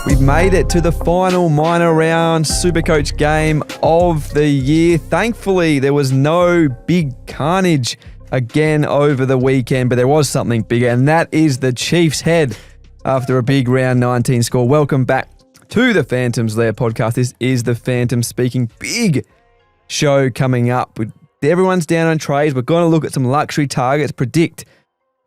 We've made it to the final minor round SuperCoach game of the year. Thankfully, there was no big carnage again over the weekend, but there was something bigger, and that is the Chiefs' head after a big round 19 score. Welcome back to the Phantoms Lair podcast. This is the Phantom speaking. Big show coming up. Everyone's down on trades. We're going to look at some luxury targets, predict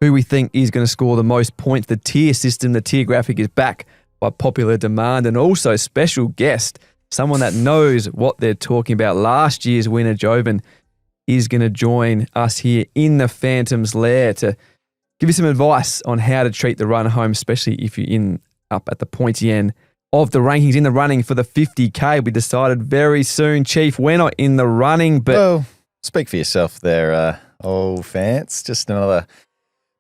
who we think is going to score the most points. The tier system, the tier graphic is back by popular demand, and also special guest, someone that knows what they're talking about. Last year's winner, Joven, is going to join us here in the Phantoms Lair to give you some advice on how to treat the run home, especially if you're up at the pointy end of the rankings, in the running for the 50K. We decided very soon, Chief, we're not in the running, but... Well, speak for yourself there, old Fance. Just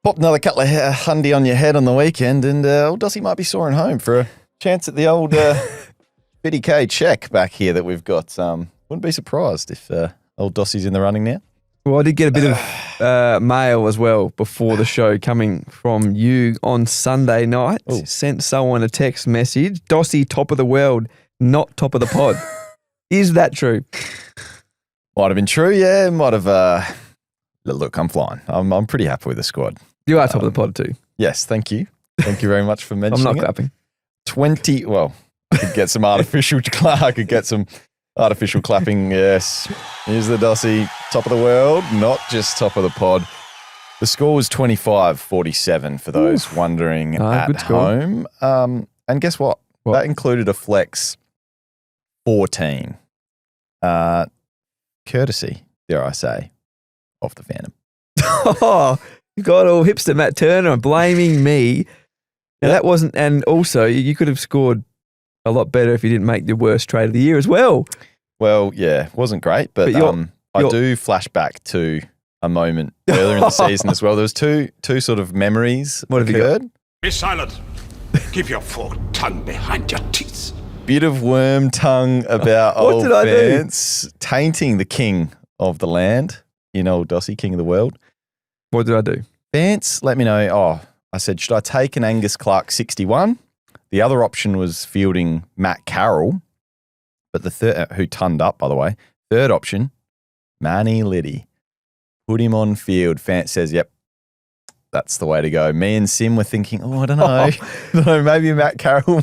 pop another couple of hundy on your head on the weekend, and old Dossie might be soaring home for a chance at the old 50K check back here that we've got. Wouldn't be surprised if old Dossie's in the running now. Well, I did get a bit of mail as well before the show coming from you on Sunday night. Ooh. Sent someone a text message, Dossie, top of the world, not top of the pod. Is that true? Might have been true, yeah. Might have... Look, I'm flying. I'm pretty happy with the squad. You are top of the pod too. Yes, thank you. Thank you very much for mentioning I'm not clapping. 20, well, I could get some artificial clapping, yes. Here's the Dossie, top of the world, not just top of the pod. The score was 25-47 for those wondering at home. And guess what? That included a flex 14. Courtesy, dare I say, of the Phantom. Oh, you got all hipster Matt Turner blaming me. Now that wasn't, and also you could have scored a lot better if you didn't make the worst trade of the year as well. Well, yeah, it wasn't great, but I do flash back to a moment earlier in the season as well. There was two sort of memories. What have you got? Be silent. Keep your forked tongue behind your teeth. Bit of worm tongue about old Vance tainting the king of the land. You know, Dossie, king of the world. What did I do? Vance, let me know. Oh, I said, should I take an Angus Clark 61? The other option was fielding Matt Carroll, but the third, who turned up, by the way. Third option, Manny Liddy. Put him on field. Vance says, yep, that's the way to go. Me and Sim were thinking, I don't know. Maybe a Matt Carroll,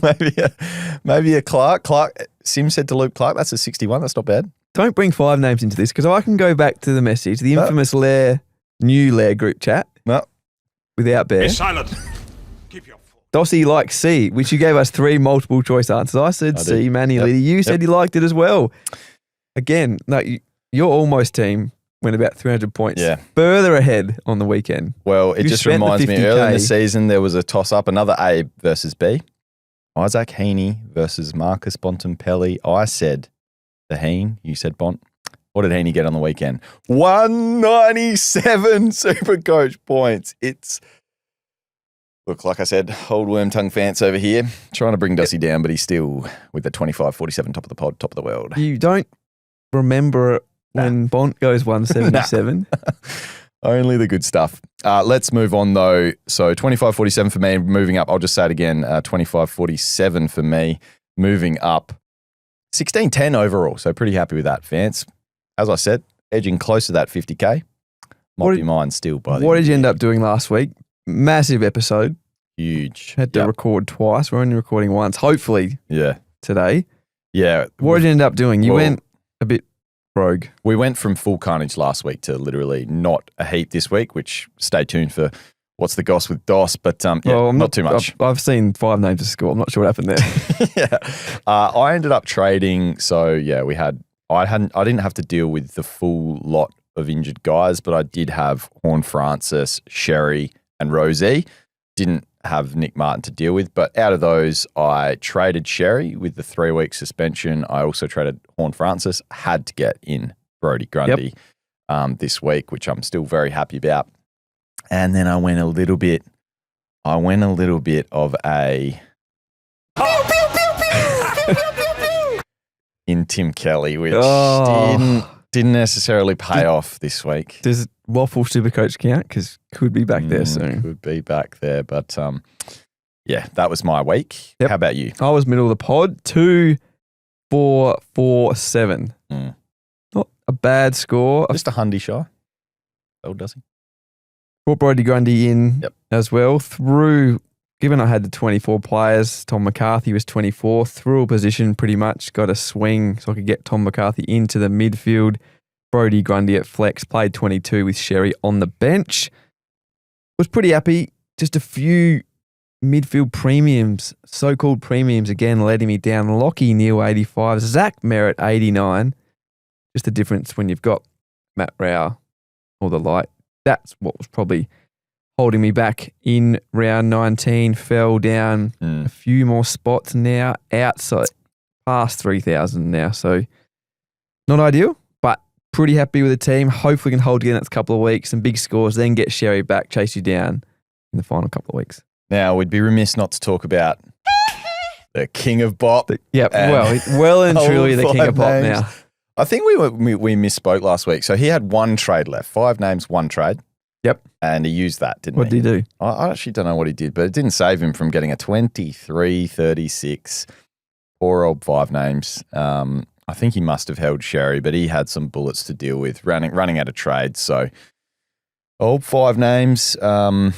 maybe a Clark. Sim said to Luke Clark, that's a 61. That's not bad. Don't bring 5 names into this because I can go back to the message, the infamous new Lair group chat. No. Without Bear. Be silent. Keep your fork. Dossie likes C, which you gave us 3 multiple choice answers. I said C, Manny Liddy. You said you liked it as well. Again, no, your almost team went about 300 points further ahead on the weekend. Well, it just reminds me, early in the season, there was a toss-up, another A versus B. Isaac Heaney versus Marcus Bontempelli. I said the Heen, you said Bont. What did Heaney get on the weekend? 197 SuperCoach points. Look, like I said, old worm tongue Fance over here, trying to bring Dossie down, but he's still with the 25-47 top of the pod, top of the world. You don't remember when Bont goes 177? Only the good stuff. Let's move on, though. So 25-47 for me, moving up. I'll just say it again, 25-47 for me, moving up. 16-10 overall, so pretty happy with that, Vance. As I said, edging close to that 50K. Might be mine still. What did you end up doing last week? Massive episode. Huge. Had to record twice. We're only recording once, hopefully today. Yeah. What did you end up doing? You went a bit rogue. We went from full carnage last week to literally not a heap this week, which stay tuned for what's the goss with Doss, but not too much. I've seen 5 names to score. I'm not sure what happened there. I ended up trading. So I didn't have to deal with the full lot of injured guys, but I did have Horn Francis, Sherry, and Rosie. Didn't have Nick Martin to deal with, but out of those, I traded Sherry with the 3-week suspension. I also traded Horn Francis. Had to get in Brodie Grundy this week, which I'm still very happy about. And then I went a little bit of a in Tim Kelly, which didn't necessarily pay off this week. Does Waffle Supercoach count? Because could be back there soon. Could be back there. But yeah, that was my week. Yep. How about you? I was middle of the pod. 2, 4, 4, 7. Not a bad score. Just a hundy shy. Oh, does he? Brought Brody Grundy in Yep. as well. Given I had the 24 players, Tom McCarthy was 24. Threw a position pretty much. Got a swing so I could get Tom McCarthy into the midfield. Brody Grundy at flex. Played 22 with Sherry on the bench. Was pretty happy. Just a few midfield premiums, so-called premiums, again, letting me down. Lockie Neal, 85. Zach Merritt, 89. Just the difference when you've got Matt Rao or the like. That's what was probably holding me back in round 19. Fell down a few more spots now, outside past 3,000 now. So not ideal, but pretty happy with the team. Hopefully we can hold again next couple of weeks. Some big scores, then get Sherry back, chase you down in the final couple of weeks. Now, we'd be remiss not to talk about the king of bop. Well and truly the king of bop now. I think we misspoke last week. So he had one trade left. 5 names, 1 trade. Yep. And he used that, didn't he? What did he do? I actually don't know what he did, but it didn't save him from getting a 23-36. Poor old 5 names. I think he must have held Sherry, but he had some bullets to deal with, running out of trades. So old 5 names. I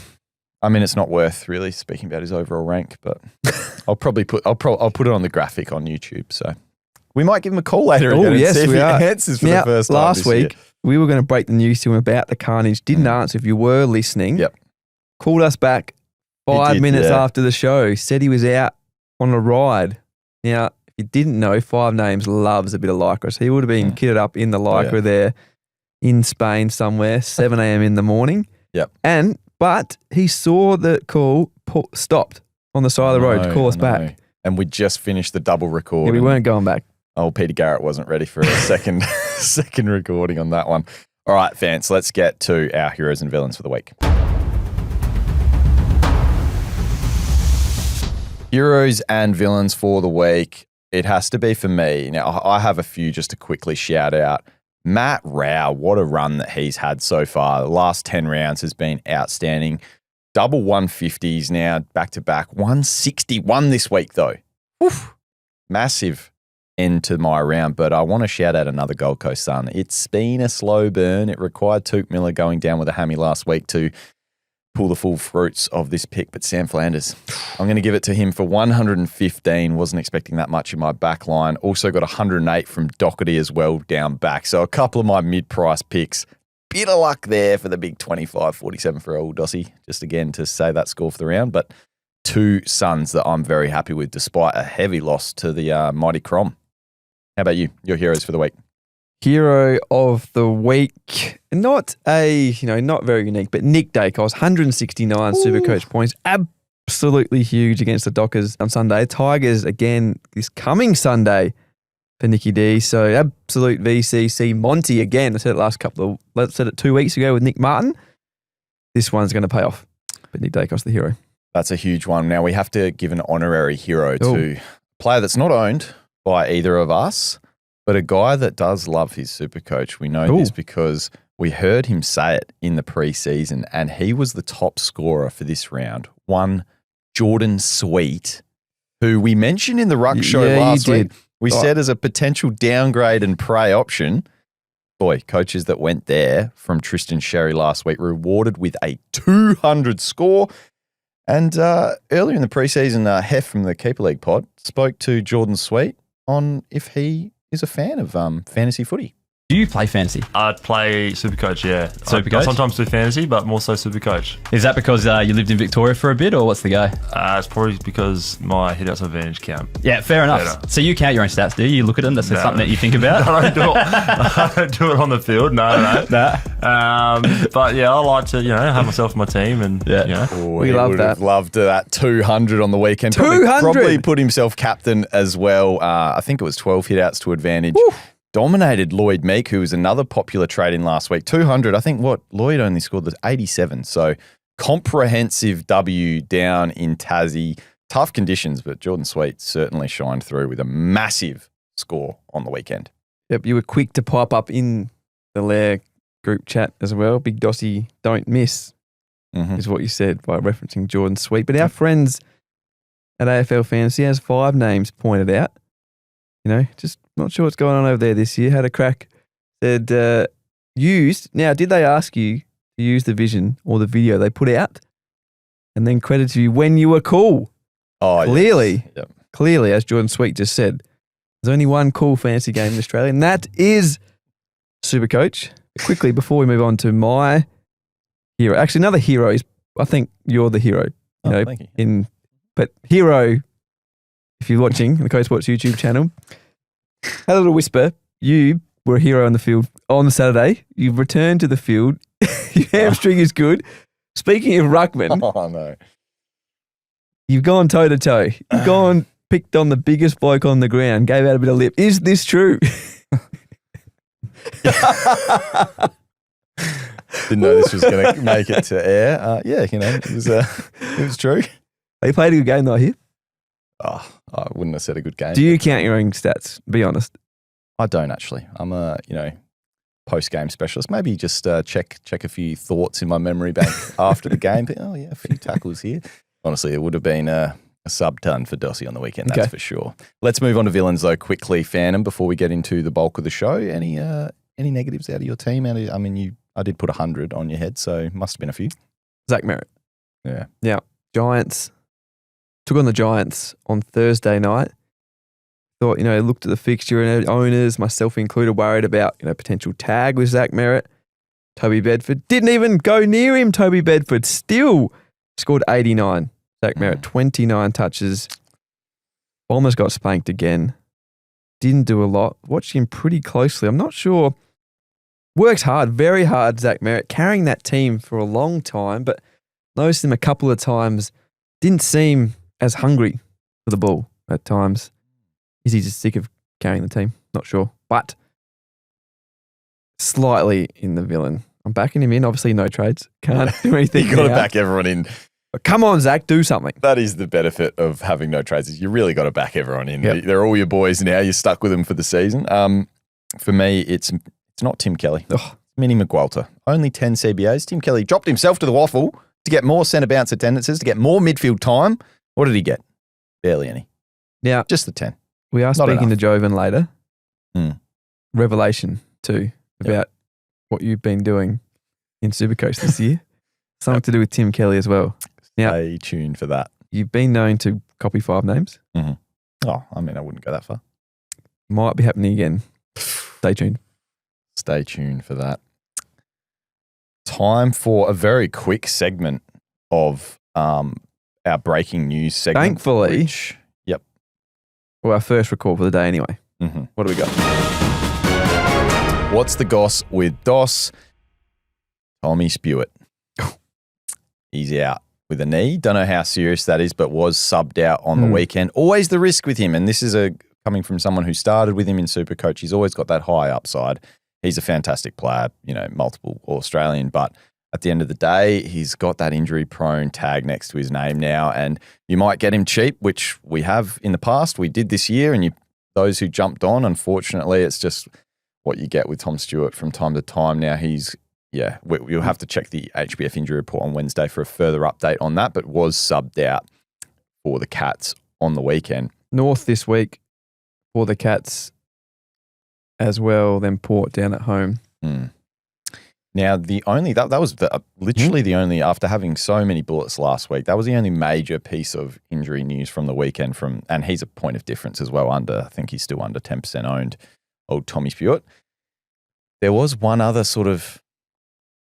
mean, it's not worth really speaking about his overall rank, but I'll put it on the graphic on YouTube. So we might give him a call later again and see if he answers for the first time last week, year. we were going to break the news to him about the carnage. Didn't answer. If you were listening, called us back 5 minutes after the show. Said he was out on a ride. Now, if you didn't know, 5 names loves a bit of lycra. So he would have been kitted up in the lycra there in Spain somewhere, 7 a.m. in the morning. Yep. But he saw the call, stopped on the side of the road to call us back. And we just finished the double record. Yeah, we weren't going back. Old Peter Garrett wasn't ready for a second recording on that one. All right, fans, let's get to our heroes and villains for the week. Heroes and villains for the week. It has to be for me. Now, I have a few just to quickly shout out. Matt Rao, what a run that he's had so far. The last 10 rounds has been outstanding. Double 150s now, back-to-back. 161 this week, though. Oof. Massive end to my round, but I want to shout out another Gold Coast son. It's been a slow burn. It required Touk Miller going down with a hammy last week to pull the full fruits of this pick, but Sam Flanders, I'm going to give it to him for 115. Wasn't expecting that much in my back line. Also got 108 from Doherty as well down back. So a couple of my mid-price picks. Bit of luck there for the big 25-47 for old Dossie, just again to say that score for the round. But 2 sons that I'm very happy with despite a heavy loss to the mighty Crom. How about you? Your heroes for the week? Hero of the week. Not very unique, but Nick Dacos, 169 SuperCoach points. Absolutely huge against the Dockers on Sunday. Tigers again this coming Sunday for Nicky D. So absolute VCC. Monty again. I said it 2 weeks ago with Nick Martin. This one's going to pay off. But Nick Dacos, the hero. That's a huge one. Now we have to give an honorary hero to a player that's not owned by either of us, but a guy that does love his SuperCoach. We know this because we heard him say it in the preseason, and he was the top scorer for this round. One, Jordon Sweet, who we mentioned in the Ruck show last week. We said as a potential downgrade and prey option. Boy, coaches that went there from Tristan Sherry last week rewarded with a 200 score. And earlier in the preseason, Hef from the Keeper League pod spoke to Jordon Sweet on if he is a fan of fantasy footy. Do you play fantasy? I play SuperCoach, yeah. SuperCoach? I sometimes do fantasy, but more so SuperCoach. Is that because you lived in Victoria for a bit, or what's the go? It's probably because my hit-outs advantage count. Yeah, fair enough. Better. So you count your own stats, do you? You look at them? That's something that you think about? I don't do it on the field, no. But yeah, I like to, have myself and my team, and we love that. Loved that 200 on the weekend. 200! Probably put himself captain as well. I think it was 12 hit-outs to advantage. Woo! Dominated Lloyd Meek, who was another popular trade in last week. 200. I think Lloyd only scored the 87. So comprehensive W down in Tassie. Tough conditions, but Jordon Sweet certainly shined through with a massive score on the weekend. Yep, you were quick to pipe up in the Lair group chat as well. Big Dossie, don't miss, Mhm. is what you said by referencing Jordon Sweet. But our friends at AFL Fantasy has 5 names pointed out. Just not sure what's going on over there this year. Had a crack. Said, used. Now, did they ask you to use the vision or the video they put out and then credit you when you were cool? Oh, Clearly. Yes. Yep. Clearly, as Jordon Sweet just said, there's only one cool fantasy game in Australia, and that is SuperCoach. Quickly, before we move on to my hero. Actually, another hero is, I think you're the hero. Thank you. But hero, if you're watching the Coach Sports YouTube channel, had a little whisper. You were a hero on the field on the Saturday. You've returned to the field. Your hamstring is good. Speaking of ruckman, Oh, no. you've gone toe-to-toe. You've gone, picked on the biggest bloke on the ground, gave out a bit of lip. Is this true? Didn't know this was going to make it to air. It was true. They played a good game though, I hear. Oh, I wouldn't have said a good game. Do you count your own stats? Be honest. I don't actually. I'm a, post-game specialist. Maybe just check a few thoughts in my memory bank after the game. But, a few tackles here. Honestly, it would have been a sub-ton for Dossie on the weekend, that's for sure. Let's move on to villains, though, quickly, Phantom, before we get into the bulk of the show. Any negatives out of your team? I did put 100 on your head, so must have been a few. Zach Merritt. Yeah. Yeah. Giants. Took on the Giants on Thursday night. Thought, looked at the fixture and owners, myself included, worried about, potential tag with Zach Merritt. Toby Bedford. Didn't even go near him, Toby Bedford. Still scored 89. Zach Merritt, 29 touches. Bombers got spanked again. Didn't do a lot. Watched him pretty closely. I'm not sure. Works hard, very hard, Zach Merritt, carrying that team for a long time, but noticed him a couple of times. Didn't seem as hungry for the ball at times. Is he just sick of carrying the team? Not sure. But slightly in the villain. I'm backing him in. Obviously, no trades. Can't do anything. You got to now. back everyone in. But come on, Zach, do something. That is the benefit of having no trades. Is you really got to back everyone in. Yep. They're all your boys now. You're stuck with them for the season. For me, it's not Tim Kelly. Ugh. Minnie McGualter. Only 10 CBAs. Tim Kelly dropped himself to the waffle to get more centre bounce attendances, to get more midfield time. What did he get? Barely any. Now, Just the 10. we are Not speaking enough. to Joven later. Mm. Revelation, too, about what you've been doing in SuperCoach this year. Something to do with Tim Kelly as well. Now, Stay tuned for that. you've been known to copy 5 names. Oh, I wouldn't go that far. Might be happening again. Stay tuned. Stay tuned for that. Time for a very quick segment of our breaking news segment. Thankfully. which- Yep. Well, our first record for the day anyway. Mhm. What do we got? What's the goss with Doss? Tommy Spewitt. He's out with a knee. Don't know how serious that is, but was subbed out on the weekend. Always the risk with him, and this is coming from someone who started with him in SuperCoach. He's always got that high upside. He's a fantastic player, multiple Australian, but at the end of the day, he's got that injury-prone tag next to his name now, and you might get him cheap, which we have in the past. We did this year, and those who jumped on, unfortunately, it's just what you get with Tom Stewart from time to time. Now we'll have to check the HBF injury report on Wednesday for a further update on that, but was subbed out for the Cats on the weekend. North this week for the Cats as well, then Port down at home. Now, that was literally the only, after having so many bullets last week, that was the only major piece of injury news from the weekend and he's a point of difference as well I think he's still under 10% owned, old Tommy Spewitt. There was one other sort of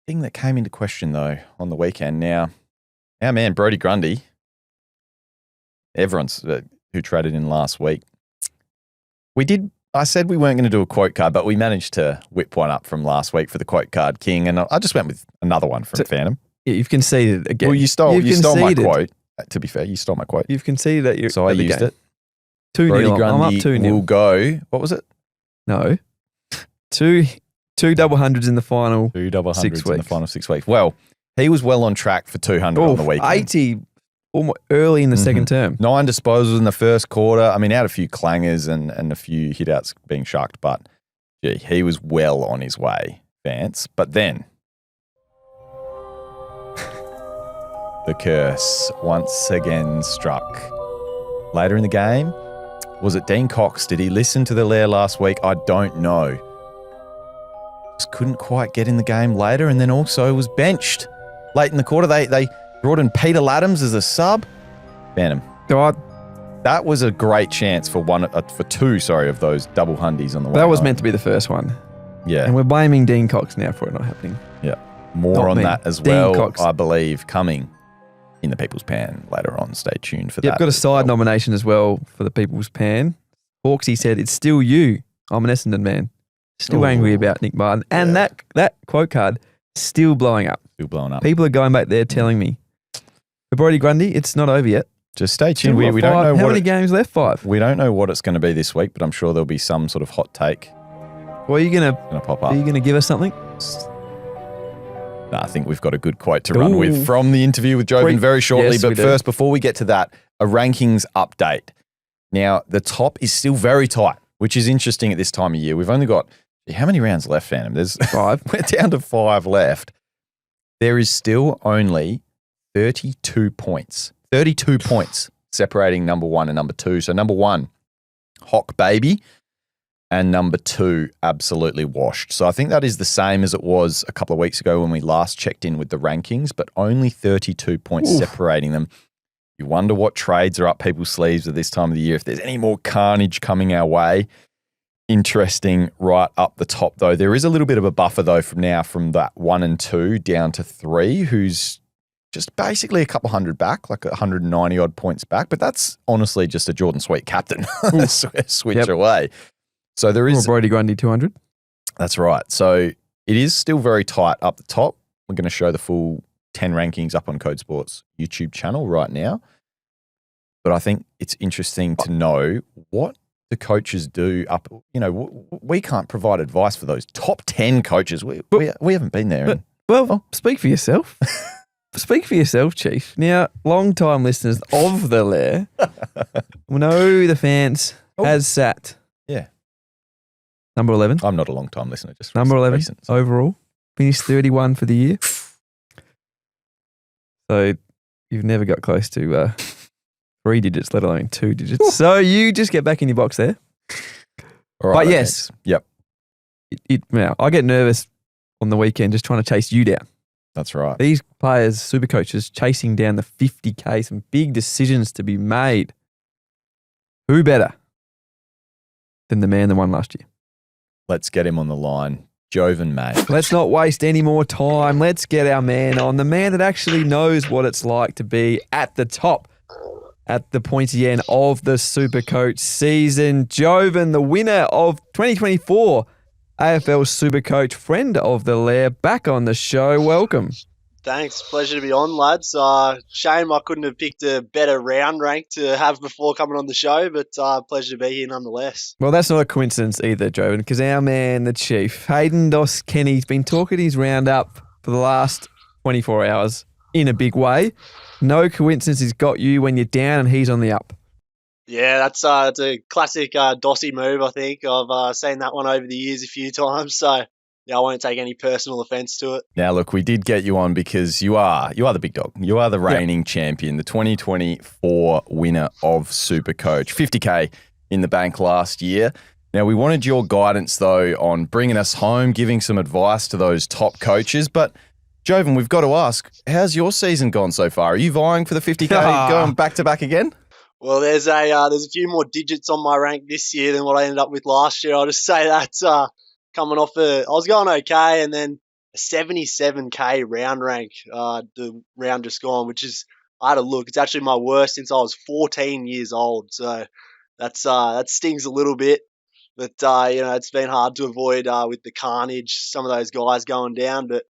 thing that came into question though on the weekend. Now, our man, Brodie Grundy, everyone's who traded in last week, I said we weren't going to do a quote card, but we managed to whip one up from last week for the quote card king, and I just went with another one from Phantom. Yeah, you've conceded again. Well, you stole my quote. To be fair, you stole my quote. You've conceded that you're So I used it. 2-0. Brodie I'm up Grundy 2-0. will go. What was it? No. Two double hundreds in the final. 2 double 6 hundreds in the weeks. final 6 weeks. Well, he was well on track for 200 on the weekend. 80 almost early in the second term. 9 disposals in the first quarter. I mean, had a few clangers and a few hitouts being shucked, but gee, he was well on his way advance. But then the curse once again struck. Later in the game, was it Dean Cox? Did he listen to the Lair last week? I don't know. Just couldn't quite get in the game later, and then also was benched late in the quarter. They brought in Peter Laddams as a sub. Ban him. God, That was a great chance for two of those double hundies on the way. that was home. meant to be the first one. Yeah. And we're blaming Dean Cox now for it not happening. Yeah. More Not on me. that as Dean well, Cox. I believe, coming in the People's Pan later on. Stay tuned for Yep, that. got a as side well. nomination as well for the People's Pan. Hawksy said, "It's still you. I'm an Essendon man. Still Ooh. angry about Nick Martin." And that quote card still blowing up. Still blowing up. People are going back there telling me, for Brody Grundy, it's not over yet. Just stay Still tuned. We got don't five- know how what many games left. 5. we don't know what it's going to be this week, but I'm sure there'll be some sort of hot take Well, are you gonna going to pop up. give us something? No, I think we've got a good quote to run Ooh. with from the interview with Joven very shortly. Yes, we but do. first, before we get to that, a rankings update. Now, the top is still very tight, which is interesting at this time of year. We've only got, how many rounds left, Phantom? There's 5. We're down to 5 left. There is still only 32 points. 32 points separating number 1 and number 2. So number 1, Hawk Baby, and number 2, absolutely washed. So I think that is the same as it was a couple of weeks ago when we last checked in with the rankings, but only 32 points Oof. separating them. You wonder what trades are up people's sleeves at this time of the year. If there's any more carnage coming our way. Interesting right up the top, though. There is a little bit of a buffer, though, from that 1 and 2 down to 3, who's just basically a couple hundred back, like 190 odd points back. But that's honestly just a Jordon Sweet captain switch Yep. away. So there Or is. Brody Grundy 200. That's right. So it is still very tight up the top. We're going to show the full 10 rankings up on Code Sports YouTube channel right now. But I think it's interesting to know what the coaches do up. You know, we can't provide advice for those top 10 coaches. We haven't been there. But- Well, speak for yourself. Speak for yourself, Chief. Now, long-time listeners of the Lair will know the fans has sat. Yeah. Number 11. I'm not a long time listener. Just Number 11 recent. overall. Finished 31 for the year. So you've never got close to 3 digits, let alone 2 digits. So you just get back in your box there. All right, But okay. yes. Yep. Now, I get nervous on the weekend just trying to chase you down. That's right. These players, super coaches, chasing down the 50K, some big decisions to be made. Who better than the man that won last year? Let's get him on the line. Joven May. Let's not waste any more time. Let's get our man on, the man that actually knows what it's like to be at the top, at the pointy end of the SuperCoach season. Joven, the winner of 2024 AFL SuperCoach, friend of the Lair, back on the show. Welcome. Thanks. Pleasure to be on, lads. Shame I couldn't have picked a better round rank to have before coming on the show, but pleasure to be here nonetheless. Well, that's not a coincidence either, Joven, because our man, the Chief, Hayden Doss Kenny's been talking his roundup for the last 24 hours in a big way. No coincidence he's got you when you're down and he's on the up. Yeah, that's it's a classic Dossy move, I think. I've seen that one over the years a few times, so yeah, I won't take any personal offence to it. Now, look, we did get you on because you are the big dog. You are the reigning champion, the 2024 winner of SuperCoach. 50K in the bank last year. Now, we wanted your guidance, though, on bringing us home, giving some advice to those top coaches. But, Joven, we've got to ask, how's your season gone so far? Are you vying for the 50K going back-to-back again? Well, there's a few more digits on my rank this year than what I ended up with last year. I'll just say that's coming off I was going okay, and then a 77K round rank, the round just gone, which is, I had a look, it's actually my worst since I was 14 years old. So that stings a little bit, but it's been hard to avoid with the carnage, some of those guys going down. But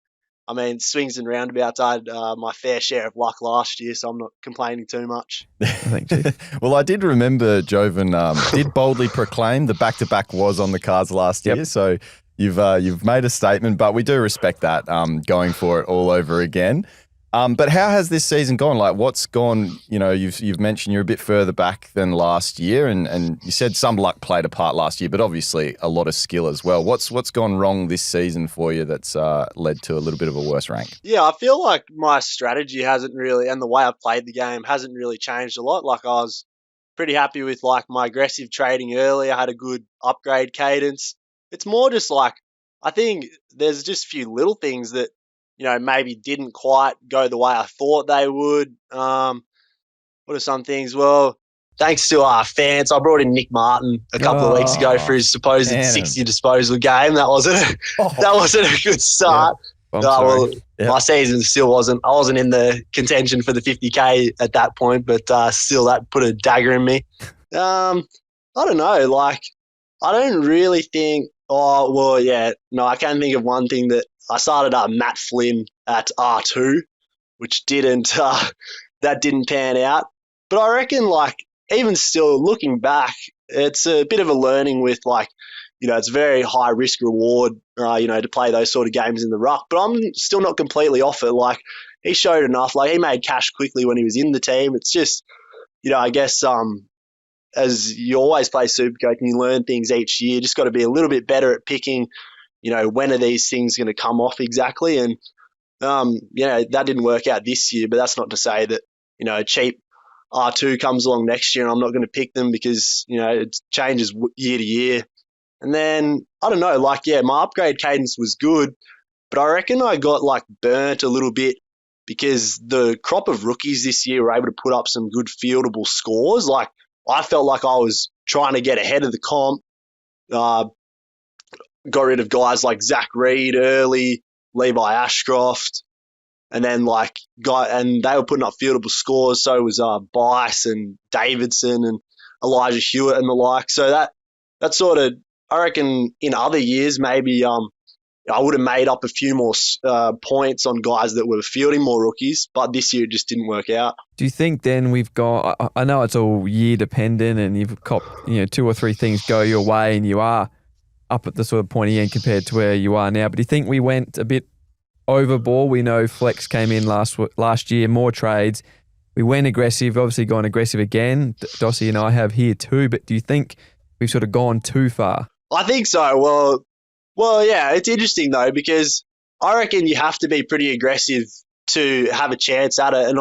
I mean, swings and roundabouts, I had my fair share of luck last year, so I'm not complaining too much. Thank you. Well, I did remember Joven did boldly proclaim the back-to-back was on the cards last year, so you've made a statement, but we do respect that going for it all over again. But how has this season gone? Like, what's gone? You know, you've mentioned you're a bit further back than last year, and you said some luck played a part last year, but obviously a lot of skill as well. What's gone wrong this season for you that's led to a little bit of a worse rank? Yeah, I feel like my strategy hasn't really, and the way I've played the game hasn't really changed a lot. Like, I was pretty happy with like my aggressive trading early. I had a good upgrade cadence. It's more just like, I think there's just a few little things that, you know, maybe didn't quite go the way I thought they would. What are some things? Well, thanks to our fans, I brought in Nick Martin a couple of weeks ago for his supposed 60 disposal game. That wasn't a good start. My season still wasn't. I wasn't in the contention for the 50K at that point, but still that put a dagger in me. I don't know. Like, I don't really think. I can't think of one thing that I started Matt Flynn at R2, which didn't pan out. But I reckon, like, even still looking back, it's a bit of a learning with, like, you know, it's very high risk reward, you know, to play those sort of games in the ruck. But I'm still not completely off it. Like, he showed enough. Like, he made cash quickly when he was in the team. It's just, you know, I guess as you always play SuperCoach and you learn things each year, you just got to be a little bit better at picking, you know, when are these things going to come off exactly. And, you know, that didn't work out this year, but that's not to say that, you know, a cheap R2 comes along next year and I'm not going to pick them because, you know, it changes year to year. And then, I don't know, like, yeah, my upgrade cadence was good, but I reckon I got, like, burnt a little bit because the crop of rookies this year were able to put up some good fieldable scores. Like, I felt like I was trying to get ahead of the comp, got rid of guys like Zach Reed early, Levi Ashcroft, and then and they were putting up fieldable scores. So was Bice and Davidson and Elijah Hewitt and the like. So that sort of, I reckon in other years maybe I would have made up a few more points on guys that were fielding more rookies, but this year it just didn't work out. Do you think then we've got, I know it's all year dependent and you've got, you know, 2 or 3 things go your way and you are up at the sort of pointy end compared to where you are now, but do you think we went a bit overboard? We know Flex came in last year, more trades. We went aggressive, obviously gone aggressive again. Dossie and I have here too, but do you think we've sort of gone too far? I think so. Well, yeah, it's interesting though, because I reckon you have to be pretty aggressive to have a chance at it. And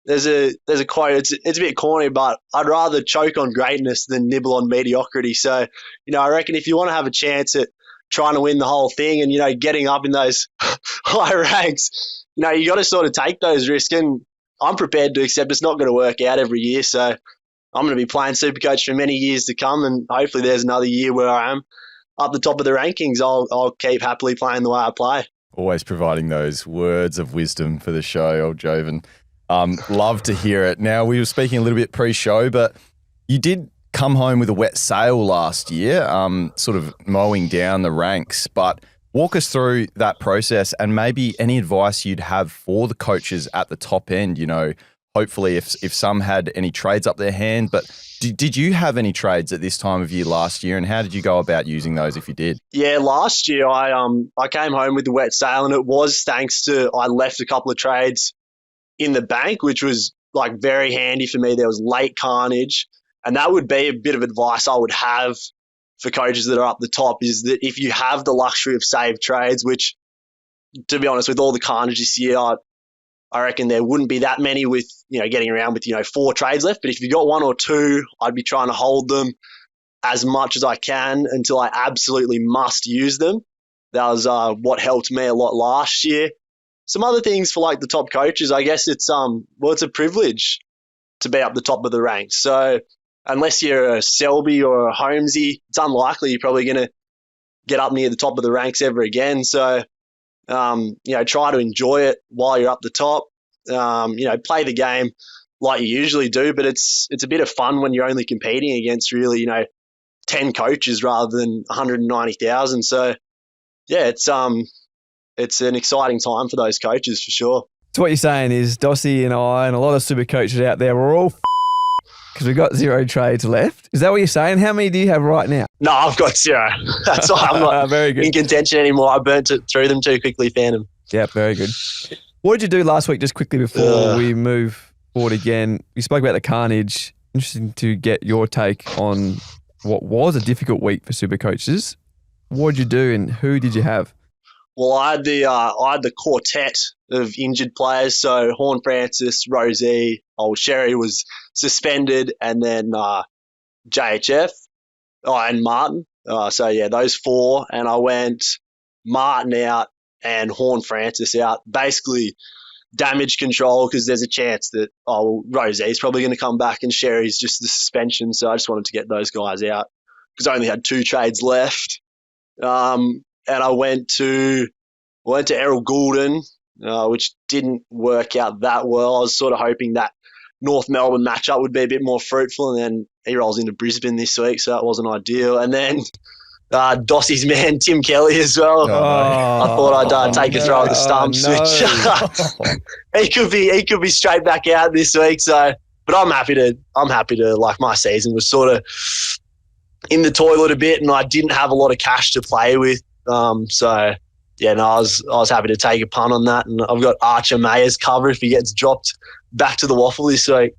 there's a quote, it's a bit corny, but I'd rather choke on greatness than nibble on mediocrity. So, you know, I reckon if you want to have a chance at trying to win the whole thing and, you know, getting up in those high ranks, you know, you got to sort of take those risks. And I'm prepared to accept it's not going to work out every year. So I'm going to be playing SuperCoach for many years to come. And hopefully there's another year where I am up the top of the rankings. I'll keep happily playing the way I play. Always providing those words of wisdom for the show, old Joven. Love to hear it. Now, we were speaking a little bit pre-show, but you did come home with a wet sail last year, sort of mowing down the ranks. But walk us through that process and maybe any advice you'd have for the coaches at the top end. You know, hopefully if some had any trades up their hand, but did you have any trades at this time of year last year, and how did you go about using those if you did? Yeah, last year I came home with the wet sail, and it was thanks to I left a couple of trades in the bank, which was like very handy for me. There was late carnage, and that would be a bit of advice I would have for coaches that are up the top, is that if you have the luxury of saved trades, which to be honest, with all the carnage this year, I reckon there wouldn't be that many with, you know, getting around with, you know, 4 trades left. But if you got 1 or 2, I'd be trying to hold them as much as I can until I absolutely must use them. That was what helped me a lot last year. Some other things for like the top coaches, I guess it's it's a privilege to be up the top of the ranks. So unless you're a Selby or a Holmesy, it's unlikely you're probably going to get up near the top of the ranks ever again. So you know, try to enjoy it while you're up the top. You know, play the game like you usually do, but it's a bit of fun when you're only competing against really, you know, 10 coaches rather than 190,000. So yeah, it's an exciting time for those coaches for sure. So what you're saying is Dossie and I and a lot of super coaches out there, we're all because we've got 0 trades left. Is that what you're saying? How many do you have right now? No, I've got 0. That's why I'm not very good. in contention anymore. I burnt through them too quickly, Phantom. Yeah, very good. What did you do last week, just quickly before we move forward again? You spoke about the carnage. Interesting to get your take on what was a difficult week for SuperCoaches. What did you do and who did you have? Well, I had the quartet of injured players. So Horn Francis, Rosie, Sherry was suspended, and then JHF and Martin. Those four. And I went Martin out and Horn Francis out. Basically, damage control, because there's a chance that Rosie's probably going to come back and Sherry's just the suspension. So I just wanted to get those guys out because I only had 2 trades left. And I went to Errol Goulden, which didn't work out that well. I was sort of hoping that North Melbourne matchup would be a bit more fruitful, and then he rolls into Brisbane this week, so that wasn't ideal. And then Dossie's man, Tim Kelly, as well. I thought I'd take a throw at the stumps, which he could be straight back out this week. So, but I'm happy to like, my season was sort of in the toilet a bit, and I didn't have a lot of cash to play with. I was happy to take a punt on that, and I've got Archer May as cover if he gets dropped back to the waffle this week.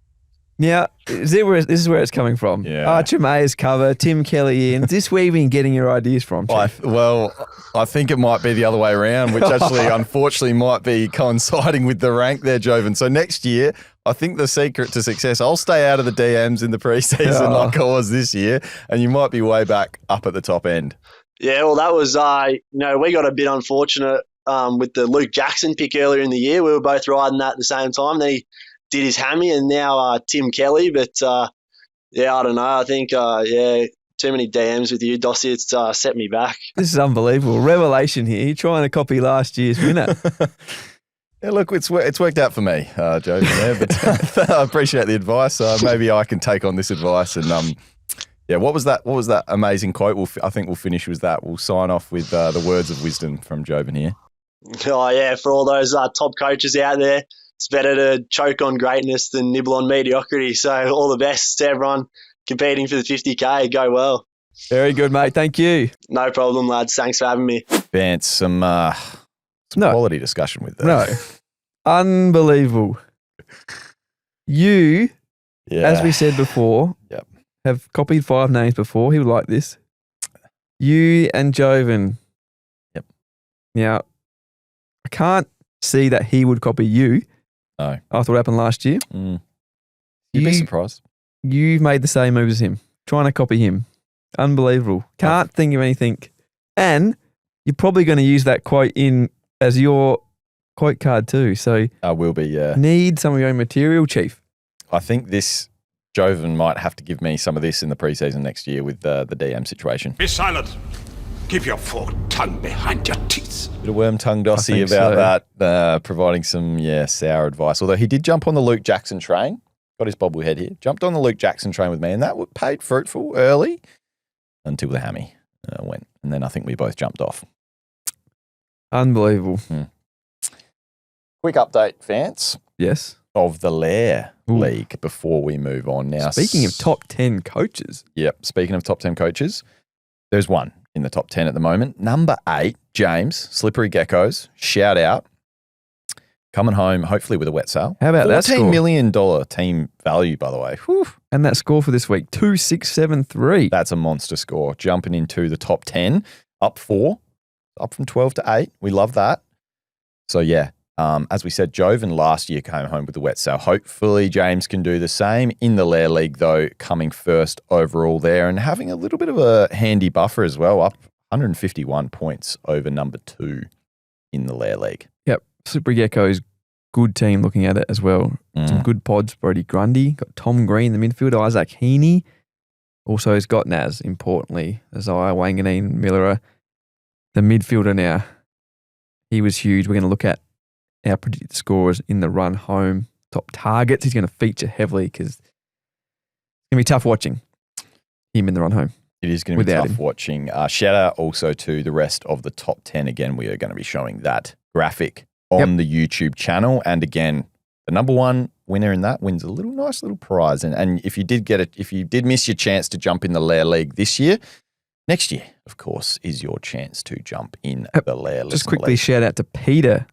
Yeah, this is where it's coming from. Yeah. Archer May's cover, Tim Kelly in. Is this where you've been getting your ideas from, Chief? I think it might be the other way around, which actually, unfortunately, might be coinciding with the rank there, Joven. So next year, I think the secret to success, I'll stay out of the DMs in the preseason like I was this year, and you might be way back up at the top end. Yeah, well, that was, we got a bit unfortunate with the Luke Jackson pick earlier in the year. We were both riding that at the same time. Then he did his hammy, and now Tim Kelly. But, I don't know. I think, too many DMs with you, Dossie. It's set me back. This is unbelievable. Revelation here. You're trying to copy last year's winner. Yeah, look, it's worked out for me, Joven, there. But I appreciate the advice. Maybe I can take on this advice and what was that amazing quote? I think we'll finish with that. We'll sign off with the words of wisdom from Joven here. Oh, yeah, for all those top coaches out there, it's better to choke on greatness than nibble on mediocrity. So all the best to everyone competing for the 50K. Go well. Very good, mate. Thank you. No problem, lads. Thanks for having me. Vance, some quality discussion with that. No. Unbelievable. You, as we said before, have copied 5 names before. He would like this. You and Joven. Yep. Now, I can't see that he would copy you. No. After what happened last year. You'd be surprised. You've made the same moves as him. Trying to copy him. Unbelievable. Can't think of anything. And you're probably going to use that quote in as your quote card too. So I will be, yeah. Need some of your own material, Chief. I think Joven might have to give me some of this in the preseason next year with the DM situation. Be silent. Keep your forked tongue behind your teeth. Bit of worm tongue Dossie about that, providing some sour advice. Although he did jump on the Luke Jackson train. Got his bobblehead here. Jumped on the Luke Jackson train with me, and that paid fruitful early until the hammy went. And then I think we both jumped off. Unbelievable. Quick update, Vance. Yes. Of the Lair League before we move on now. Speaking of top 10 coaches. Yep. Speaking of top 10 coaches, there's one in the top 10 at the moment. Number 8, James, Slippery Geckos. Shout out. Coming home, hopefully with a wet sail. How about that score? $14 million team value, by the way. Whew. And that score for this week, 2,673. That's a monster score. Jumping into the top 10, up 4, up from 12 to 8. We love that. So, as we said, Joven last year came home with the wet sail. Hopefully James can do the same in the Lair League, though, coming first overall there and having a little bit of a handy buffer as well, up 151 points over number 2 in the Lair League. Yep. Slippery Geckos, good team looking at it as well. Some good pods, Brody Grundy, got Tom Green, the midfielder, Isaac Heaney. Also has got Naz, importantly, Isaiah Wanganeen Miller, the midfielder now. He was huge. We're going to look at our predicted scores in the run home. Top targets. He's going to feature heavily because it's going to be tough watching him in the run home. It is going to be tough watching. Shout out also to the rest of the top 10. Again, we are going to be showing that graphic on the YouTube channel. And again, the number 1 winner in that wins a nice little prize. And if you did miss your chance to jump in the Lair League this year, next year, of course, is your chance to jump in the Lair League. Just quickly shout out to Peter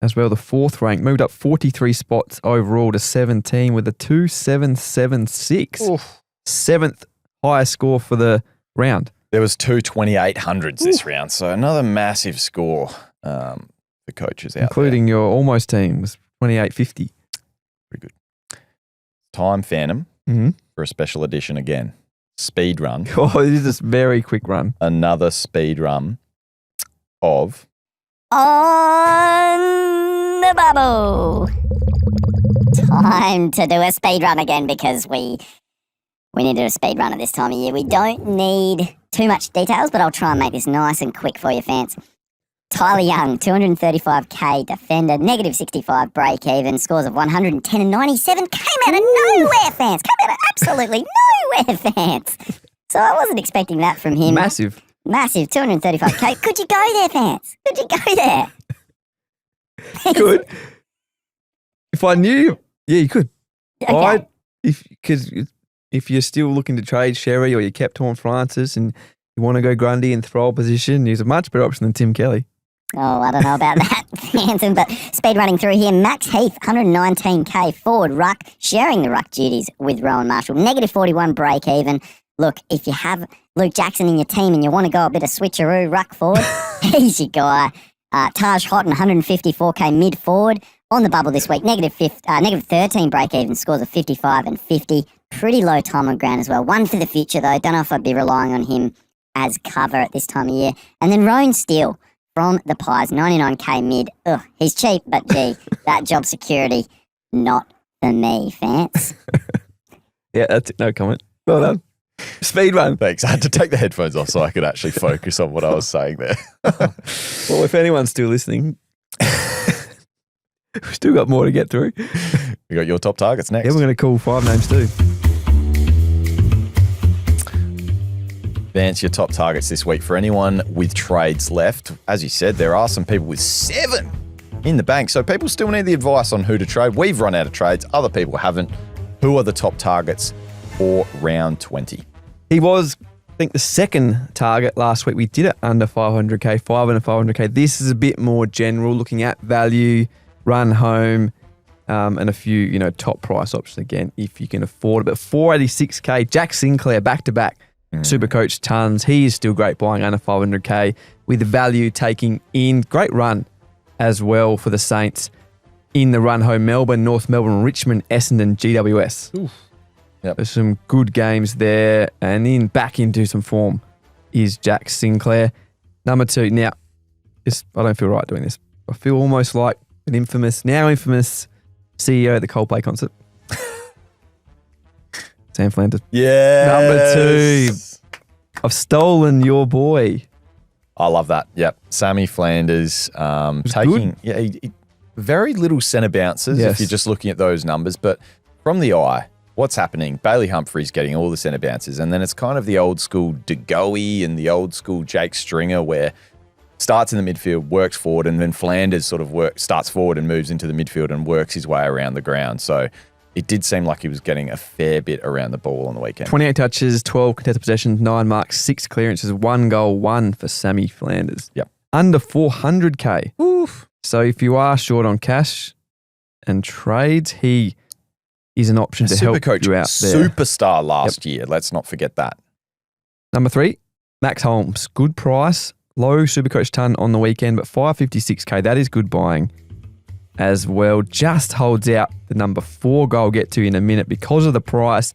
as well, the 4th rank. Moved up 43 spots overall to 17 with a 2.776. Oof. 7th highest score for the round. There was 2 2800s this round, so another massive score for coaches out Including your almost team was 2850. Very good. Time Phantom Mm-hmm. for a special edition again. Speed run. Oh, it is a very quick run. Another speed run of On the bubble. Time to do a speed run again because we need to do a speed run at this time of year. We don't need too much details, but I'll try and make this nice and quick for you, fans. Tyler Young, 235k defender, negative 65 break even, scores of 110 and 97. Came out of nowhere, fans. Came out of absolutely nowhere, fans. So I wasn't expecting that from him. Massive. Massive, 235k. Could you go there, fans? Could you go there? Could. If I knew, yeah, you could. Okay. Because if you're still looking to trade Sherry or you kept Horn Francis and you want to go Grundy in throw position, he's a much better option than Tim Kelly. Oh, I don't know about that, Phantom, but speed running through here. Max Heath, 119k forward ruck, sharing the ruck duties with Rowan Marshall. Negative 41 break even. Look, if you have Luke Jackson in your team and you want to go a bit of switcheroo ruck forward, he's your guy. Taj Houghton, 154k mid forward. On the bubble this week, negative 13 break even, scores of 55 and 50. Pretty low time on ground as well. One for the future, though. Don't know if I'd be relying on him as cover at this time of year. And then Rowan Steele from the Pies, 99k mid. Ugh, he's cheap, but gee, that job security, not for me, fans. Yeah, that's it. No comment. Well done. Speed run. Thanks. I had to take the headphones off so I could actually focus on what I was saying there. Well, if anyone's still listening, we've still got more to get through. We got your top targets next. Yeah, we're going to call 5 names too. Vance, your top targets this week for anyone with trades left. As you said, there are some people with 7 in the bank, so people still need the advice on who to trade. We've run out of trades. Other people haven't. Who are the top targets for round 20? He was, I think, the second target last week. We did it under 500k, 5 under 500k. This is a bit more general, looking at value, run home, and a few, top price options again, if you can afford it. But 486k, Jack Sinclair, back-to-back. SuperCoach tons. He is still great buying under 500k with value taking in. Great run as well for the Saints in the run home. Melbourne, North Melbourne, Richmond, Essendon, GWS. Oof. Yep. There's some good games there. And then back into some form is Jack Sinclair. Number 2. Now, I don't feel right doing this. I feel almost like an infamous CEO at the Coldplay concert. Sam Flanders. Yeah. Number 2. I've stolen your boy. I love that. Yep. Sammy Flanders taking very little centre bounces if you're just looking at those numbers. But from the eye, what's happening? Bailey Humphrey's getting all the centre bounces. And then it's kind of the old school De Goey and the old school Jake Stringer where starts in the midfield, works forward, and then Flanders sort of starts forward and moves into the midfield and works his way around the ground. So it did seem like he was getting a fair bit around the ball on the weekend. 28 touches, 12 contested possessions, 9 marks, 6 clearances, 1 goal, 1 for Sammy Flanders. Yep. Under 400k. Oof. So if you are short on cash and trades, he is an option to help SuperCoach you out there. superstar last year. Let's not forget that. Number 3, Max Holmes. Good price. Low SuperCoach ton on the weekend, but 556k. That is good buying as well. Just holds out the number 4 goal I'll get to in a minute because of the price.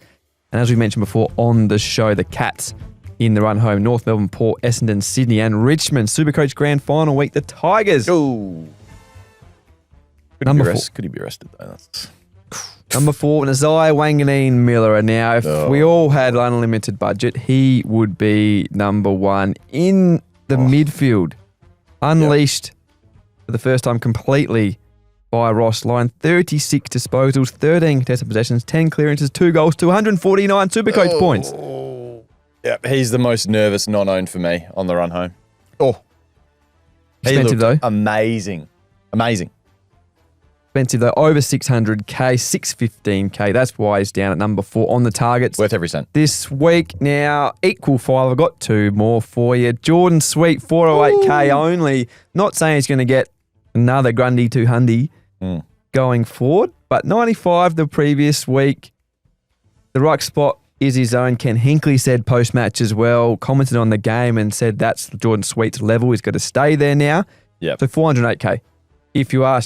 And as we mentioned before on the show, the Cats in the run home. North Melbourne, Port, Essendon, Sydney and Richmond. SuperCoach Grand Final week. The Tigers. Ooh. Could he be arrested though? That's... Number 4, Nazai Wanganeen Miller. Now, if we all had unlimited budget, he would be number 1 in the midfield. Unleashed for the first time completely by Ross Lyon. 36 disposals, 13 contested possessions, 10 clearances, 2 goals, 249 SuperCoach points. Yep, he's the most nervous non-owned for me on the run home. Oh, Expensive though. Amazing. Expensive though. Over 600k, 615k. That's why he's down at number 4 on the targets. Worth every cent. This week now, equal 5. I've got 2 more for you. Jordon Sweet, 408k only. Not saying he's going to get another Grundy 200 Mm. going forward. But 95 the previous week. The ruck spot is his own. Ken Hinkley said post-match as well, commented on the game and said that's Jordon Sweet's level. He's got to stay there now. Yep. So 408k. If you are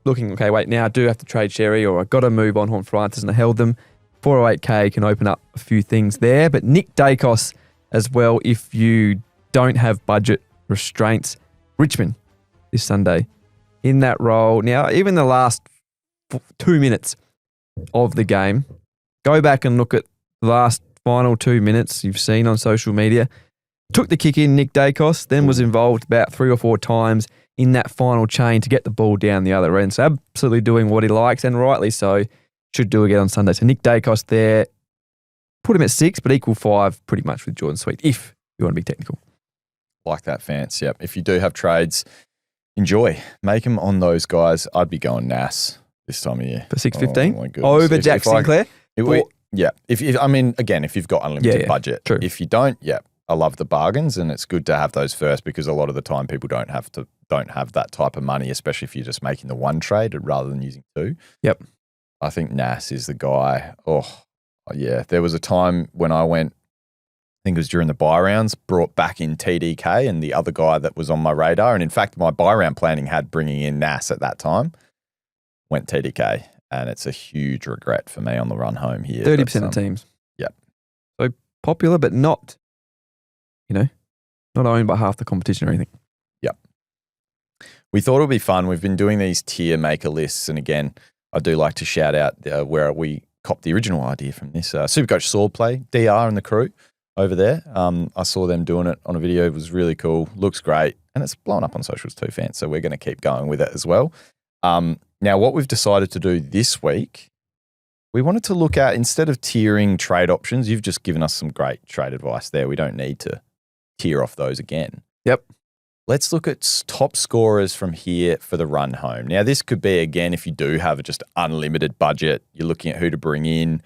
looking, okay, wait, now I do have to trade Sherry or I've got to move on Horn Francis and I held them, 408k can open up a few things there. But Nick Dacos as well, if you don't have budget restraints. Richmond this Sunday in that role. Now, even the last 2 minutes of the game, go back and look at the last final 2 minutes you've seen on social media. Took the kick in, Nick Dacos, then was involved about 3 or 4 times in that final chain to get the ball down the other end. So absolutely doing what he likes, and rightly so. Should do again on Sunday. So Nick Dacos there, put him at 6, but equal 5 pretty much with Jordon Sweet, if you want to be technical. Like that, Fance. Yep. If you do have trades, enjoy. Make them on those guys. I'd be going Nas this time of year. For 6.15? Oh, my goodness. Over Jack Sinclair? Yeah. Again, if you've got unlimited budget. True. If you don't, I love the bargains, and it's good to have those first because a lot of the time people don't have that type of money, especially if you're just making the one trade rather than using 2. Yep. I think Nas is the guy. Oh, yeah. There was a time when I went, I think it was during the buy rounds, brought back in TDK and the other guy that was on my radar. And in fact, my buy round planning had bringing in Nas at that time. Went TDK, and it's a huge regret for me on the run home here. 30% of teams. Yep. So popular, but not, not owned by half the competition or anything. Yep. We thought it would be fun. We've been doing these tier maker lists. And again, I do like to shout out where we copped the original idea from this. SuperCoach Sword Play, DR and the crew over there. I saw them doing it on a video. It was really cool. Looks great. And it's blown up on socials too, fans. So we're going to keep going with it as well. Now, what we've decided to do this week, we wanted to look at, instead of tiering trade options, you've just given us some great trade advice there. We don't need to tier off those again. Yep. Let's look at top scorers from here for the run home. Now, this could be, again, if you do have just unlimited budget, you're looking at who to bring in,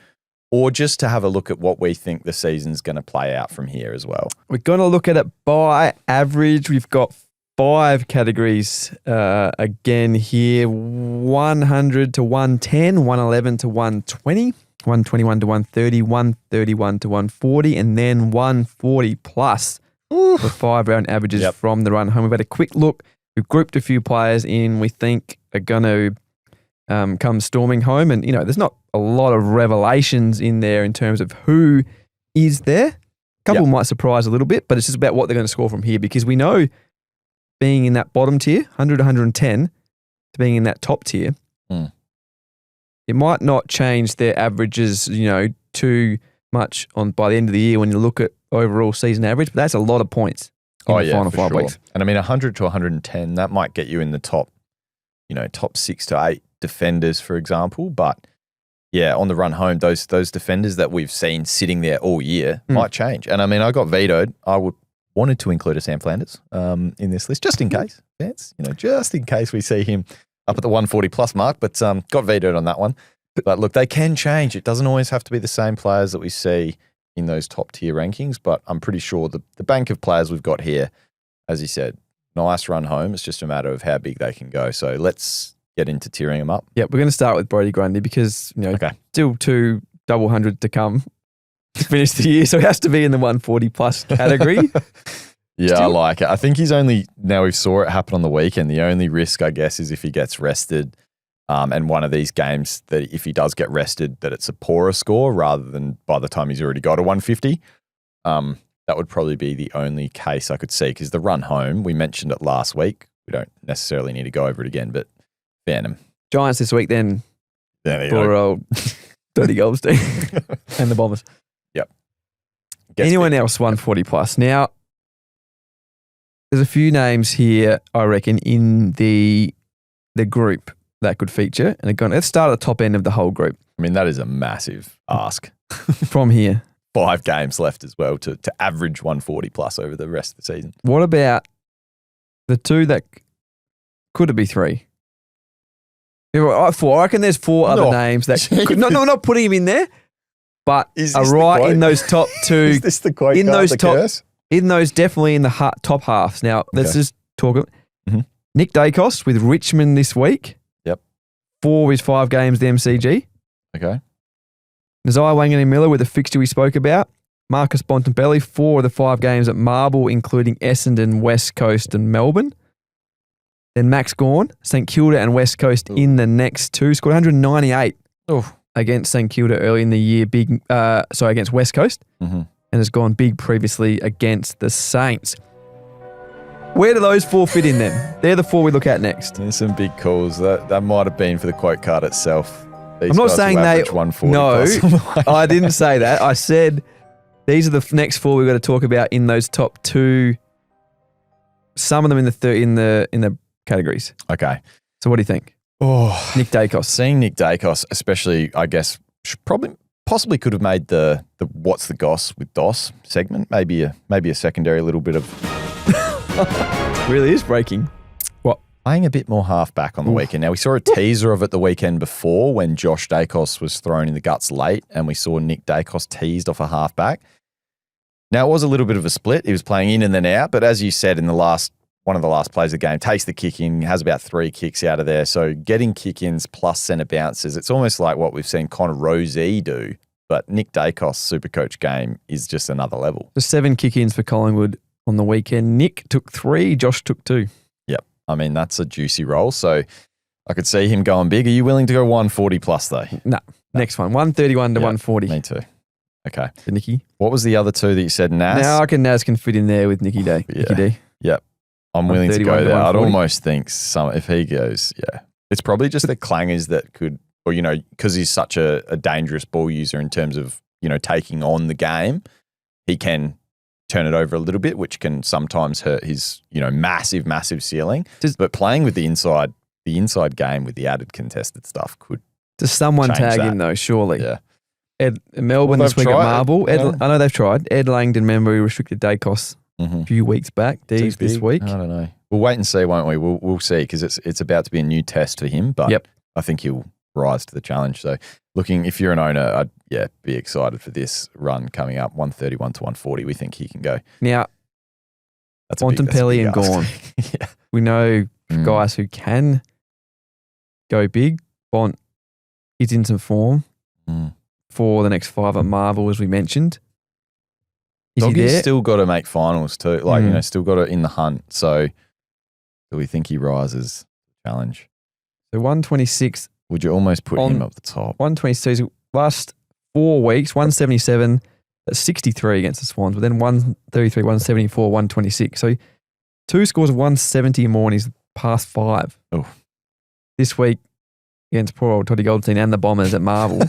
or just to have a look at what we think the season's going to play out from here as well. We're going to look at it by average. We've got 5 categories again here: 100 to 110, 111 to 120, 121 to 130, 131 to 140, and then 140 plus for 5-round averages from the run home. We've had a quick look. We've grouped a few players in we think are going to come storming home. And, there's not a lot of revelations in there in terms of who is there. A couple might surprise a little bit, but it's just about what they're going to score from here, because we know being in that bottom tier, 100 to 110, to being in that top tier, it might not change their averages, too much by the end of the year when you look at overall season average, but that's a lot of points in the final 5 weeks. And I mean, 100 to 110, that might get you in the top 6 to 8 defenders, for example. But yeah, on the run home, those defenders that we've seen sitting there all year might change. And I mean, I got vetoed. I wanted to include a Sam Flanders in this list, just in case. Just in case we see him up at the 140 plus mark, but got vetoed on that one. But look, they can change. It doesn't always have to be the same players that we see in those top tier rankings, but I'm pretty sure the bank of players we've got here, as you said, nice run home. It's just a matter of how big they can go. So let's get into tiering them up. Yeah, we're going to start with Brodie Grundy because, still 2 double hundreds to come to finish the year. So he has to be in the 140 plus category. I like it. I think now we saw it happen on the weekend. The only risk, I guess, is if he gets rested. And one of these games that if he does get rested, that it's a poorer score rather than by the time he's already got a 150. That would probably be the only case I could see, because the run home, we mentioned it last week. We don't necessarily need to go over it again, but Phantom. Giants this week then. For old 30 goals team and the Bombers. Yep. Anyone else 140 plus? Now, there's a few names here, I reckon, in the group that could feature. And again, let's start at the top end of the whole group. I mean, that is a massive ask. From here. 5 games left as well to average 140 plus over the rest of the season. What about the 2 that could it be 3? 4. I reckon there's 4 other names that could, not putting him in there, but are right in those top 2. Is this the quote? In those definitely in the top halves. Now let's just talk. Nick Dacos with Richmond this week. Yep. 4 of his 5 games, the MCG. Okay. Nazai Wanganeen-Miller with the fixture we spoke about. Marcus Bontempelli, 4 of the 5 games at Marble, including Essendon, West Coast and Melbourne. Then Max Gawn, St Kilda and West Coast in the next 2. Scored 198 against St Kilda early in the year, against West Coast. Mm-hmm. And has gone big previously against the Saints. Where do those 4 fit in then? They're the 4 we look at next. There's some big calls. That might have been for the quote card itself. These I'm not guys saying will they... average 140 No, plus. I didn't say that. I said these are the next 4 we've got to talk about in those top 2. Some of them in the categories. Okay. So what do you think? Oh, Nick Dacos. seeing Nick Dacos, especially, I guess, possibly could have made the What's the Goss with Doss segment. Maybe a secondary little bit of Really is breaking. What? playing a bit more halfback on the weekend. Now, we saw a teaser of it the weekend before when Josh Dacos was thrown in the guts late and we saw Nick Dacos teased off a halfback. Now, it was a little bit of a split. He was playing in and then out, but as you said in one of the last plays of the game, takes the kick in, has about 3 kicks out of there. So getting kick-ins plus centre bounces, it's almost like what we've seen Connor Rozee do, but Nick Dacos' Supercoach game is just another level. The 7 kick-ins for Collingwood on the weekend. Nick took 3, Josh took 2. Yep. I mean, that's a juicy roll. So I could see him going big. Are you willing to go 140 plus though? No. Next one. 131 to Yep, 140. Me too. Okay. For Nicky. What was the other 2 that you said, Nas? Now I reckon Naz can fit in there with Nicky D. Yeah. Nicky D. Yep. I'm willing to 131 go to there. I'd 140. almost think if he goes, yeah. It's probably just the clangers that could, or, because he's such a dangerous ball user in terms of, taking on the game, he can turn it over a little bit, which can sometimes hurt his, massive, massive ceiling. But playing with the inside game with the added contested stuff could. Does someone change tag that. him though, surely? Yeah. Melbourne Well, this week they've at tried. Marble. Yeah. I know they've tried. Ed Langdon, remember, he restricted Dacos a few weeks back. Dees this week. I don't know. We'll wait and see, won't we? We'll see because it's about to be a new test for him, but Yep. I think he'll rise to the challenge. So if you're an owner, I'd be excited for this run coming up, 131 to 140. We think he can go. Now, That's a big Bontempelli and ask. Gawn. Yeah. We know Mm. guys who can go big. Bont is in some form Mm. for the next 5 at Marvel, as we mentioned. Is he Doggy's there? still got to make finals too. Still got it in the hunt. So do we think he rises? Challenge. So 126, Would you almost put him up the top? 126, last 4 weeks, 177, that's 63 against the Swans, but then 133, 174, 126. So 2 scores of 170 or more in his past 5. Oh. This week against poor old Toddy Goldstein and the Bombers at Marvel.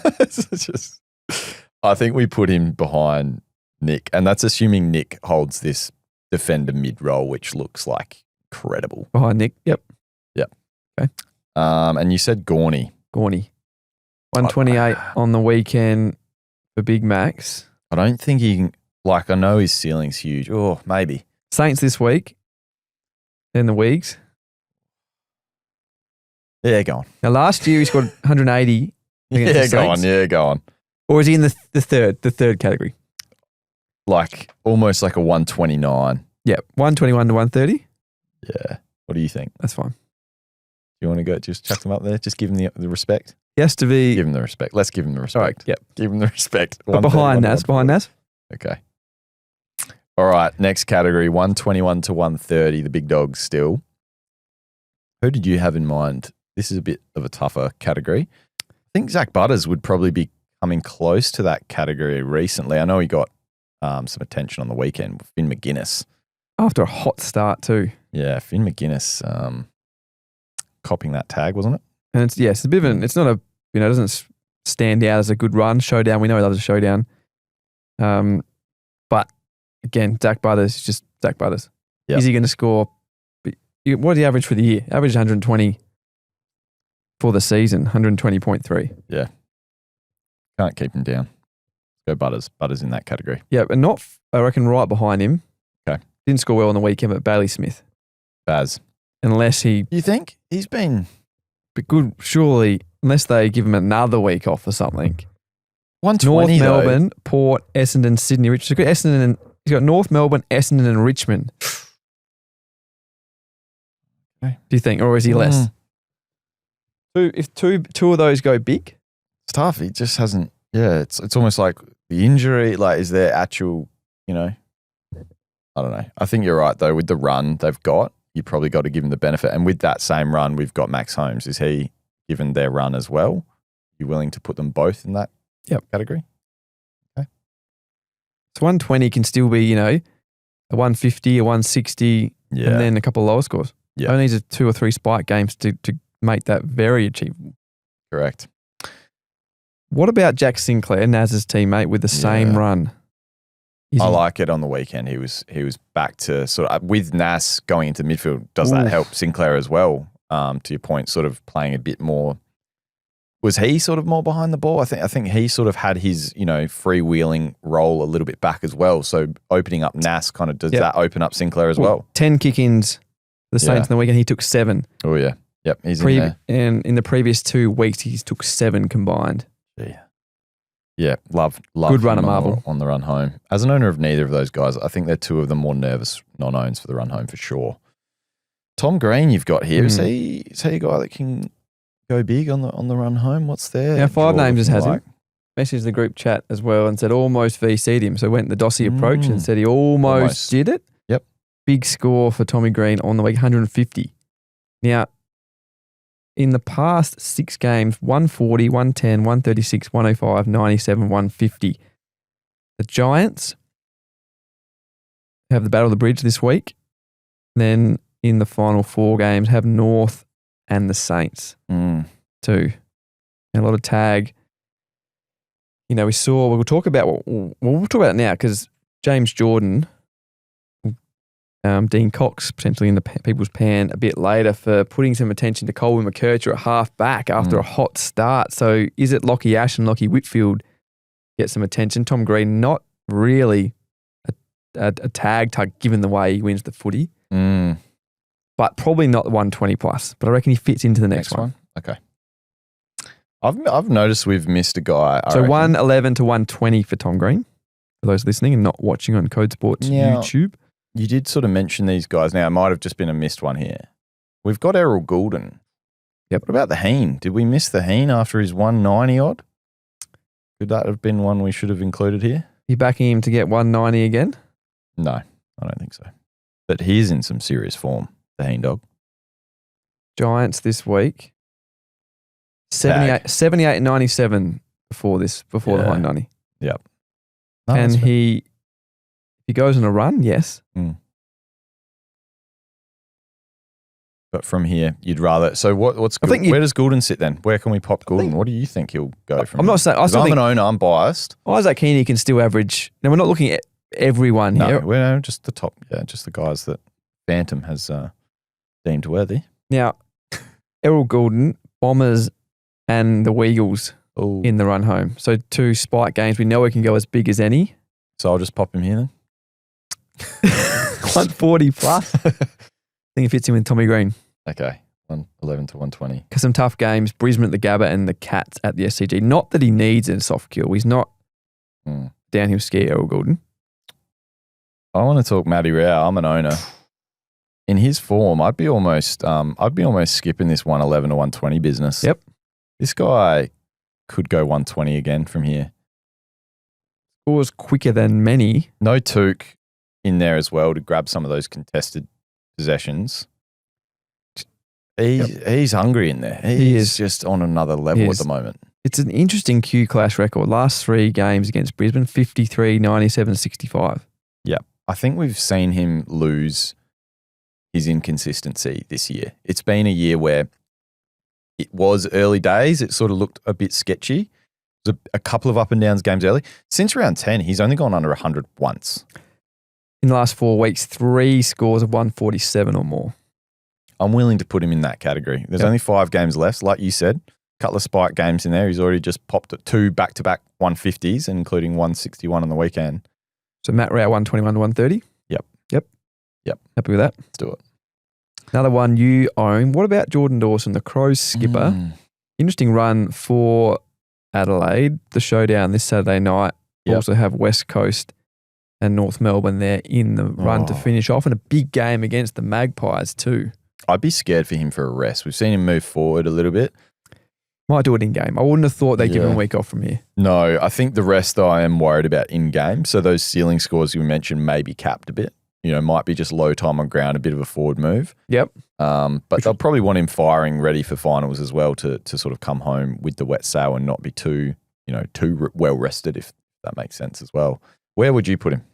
I think we put him behind Nick, and that's assuming Nick holds this defender mid role, which looks like incredible. Behind Nick. Yep. And you said Gawny. Gawny. 128 on the weekend for Big Max. I don't think he can. I know his ceiling's huge. Oh, maybe. Saints this week. Then the Weeks. Yeah, go on. Now last year he scored 180 against the Yeah, go on. Saints. Yeah, go on. Or is he in the third category? Almost like a 129. Yep. 121 to 130. Yeah. What do you think? That's fine. Do you want to go just chuck them up there? Just give him the respect? He has to be Give him the respect. Let's give him the respect. all right. Yep. Give him the respect. But behind Nas. 140. Okay. All right. Next category, 121 to 130, the big dogs still. Who did you have in mind? This is a bit of a tougher category. I think Zach Butters would probably be coming close to that category recently. I know he got some attention on the weekend with Finn McGuinness. After a hot start too. Yeah, Finn McGuinness copying that tag, wasn't it? And it's a bit of it's not a, it doesn't stand out as a good run. Showdown, we know he loves a showdown. But again, Zach Butters is just Zach Butters. Yep. Is he going to score? What did he average for the year? Average 120 for the season, 120.3. Yeah. Can't keep him down. Go Butters. Butters in that category. Yeah, and not, I reckon, right behind him. Okay. Didn't score well on the weekend, but Bailey Smith. Baz. Unless he, You think? He's been but good, surely, unless they give him another week off or something. 120 North though. Melbourne, Port, Essendon, Sydney, Richmond. He's got North Melbourne, Essendon and Richmond. Okay. Do you think, or is he less? If two of those go big, It's tough. He just hasn't. Yeah, it's almost like the injury. Like, is there actual? I don't know. I think you're right though. With the run they've got, you probably got to give him the benefit. And with that same run, we've got Max Holmes. Is he given their run as well? You willing to put them both in that category? Okay. So 120 can still be, a 150, a 160, Yeah. and then a couple of lower scores. Yeah. Only needs 2 or 3 spike games to make that very achievable. Correct. What about Jack Sinclair, Naz's teammate, with the same run? I like it on the weekend. He was back to sort of with Nas going into midfield. Does that help Sinclair as well? To your point, sort of playing a bit more. Was he sort of more behind the ball? I think he sort of had his freewheeling role a little bit back as well. So opening up Nas kind of does that open up Sinclair as well? 10 kick-ins for the Saints on the weekend. He took 7. Oh yeah, yep. He's in there. And in the previous 2 weeks, he took 7 combined. Yeah, love. Good run at Marvel on the run home. As an owner of neither of those guys, I think they're 2 of the more nervous non-owns for the run home for sure. Tom Green, you've got here. Is he a guy that can go big on the run home? What's there? Yeah, 5 names just has him. Messaged the group chat as well and said almost VC'd him. So went the Dossie approach and said he almost did it. Yep. Big score for Tommy Green on the week, 150. Now, in the past 6 games, 140, 110, 136, 105, 97, 150. The Giants have the Battle of the Bridge this week. Then in the final 4 games, have North and the Saints too. And a lot of tag. We'll talk about we'll talk about it now because James Jordan, Dean Cox potentially in the people's pan a bit later for putting some attention to Colwyn McKercher at half back after a hot start. So is it Lockie Ash and Lockie Whitfield get some attention? Tom Green, not really a tag tug given the way he wins the footy, but probably not the 120 plus. But I reckon he fits into the next one. Okay. I've noticed we've missed a guy. So 111 to 120 for Tom Green, for those listening and not watching on Code Sports YouTube. You did sort of mention these guys. Now, it might have just been a missed one here. We've got Errol Goulden. Yep. What about the Heen? Did we miss the Heen after his 190 odd? Could that have been one we should have included here? You backing him to get 190 again? No, I don't think so. But he is in some serious form, the Heen dog. Giants this week. 78-97 before the 190. Yep. And he goes on a run, yes. But from here, you'd rather. So what's good? Where does Goulden sit then? Where can we pop Goulden? What do you think he'll go from? I'm not saying. I'm an owner. I'm biased. Isaac Heaney can still average. Now we're not looking at everyone here. No, we're just the top. Yeah, just the guys that Phantom has deemed worthy. Now, Errol Goulden, Bombers, and the Weagles in the run home. So 2 spike games. We know he can go as big as any. So I'll just pop him here then. 140 plus. I think he fits in with Tommy Green. Okay. 111 to 120. Because some tough games, Brisbane at the Gabba and the Cats at the SCG. Not that he needs a soft kill. He's not downhill ski Errol Goulden. I want to talk Matty Rao. I'm an owner. In his form, I'd be almost skipping this 111 to 120 business. Yep. This guy could go 120 again from here. Scores quicker than many. No Took in there as well to grab some of those contested possessions. He's hungry in there. He is just on another level at the moment. It's an interesting Q Clash record. Last 3 games against Brisbane, 53, 97, 65. Yeah. I think we've seen him lose his inconsistency this year. It's been a year where it was early days. It sort of looked a bit sketchy. It was a couple of up and downs games early. Since round 10, he's only gone under 100 once. In the last 4 weeks, 3 scores of 147 or more. I'm willing to put him in that category. There's only 5 games left. Like you said, a couple of spike games in there. He's already just popped at 2 back-to-back 150s, including 161 on the weekend. So Matt Rao, 121 to 130? Yep. Happy with that? Let's do it. Another one you own. What about Jordan Dawson, the Crows skipper? Interesting run for Adelaide. The showdown this Saturday night. Also have West Coast and North Melbourne there in the run to finish off, and a big game against the Magpies too. I'd be scared for him for a rest. We've seen him move forward a little bit. Might do it in game. I wouldn't have thought they'd give him a week off from here. No, I think the rest I am worried about in game. So those ceiling scores you mentioned may be capped a bit. Might be just low time on ground, a bit of a forward move. Yep. But they'll probably want him firing ready for finals as well to sort of come home with the wet sail and not be too well rested, if that makes sense as well. Where would you put him?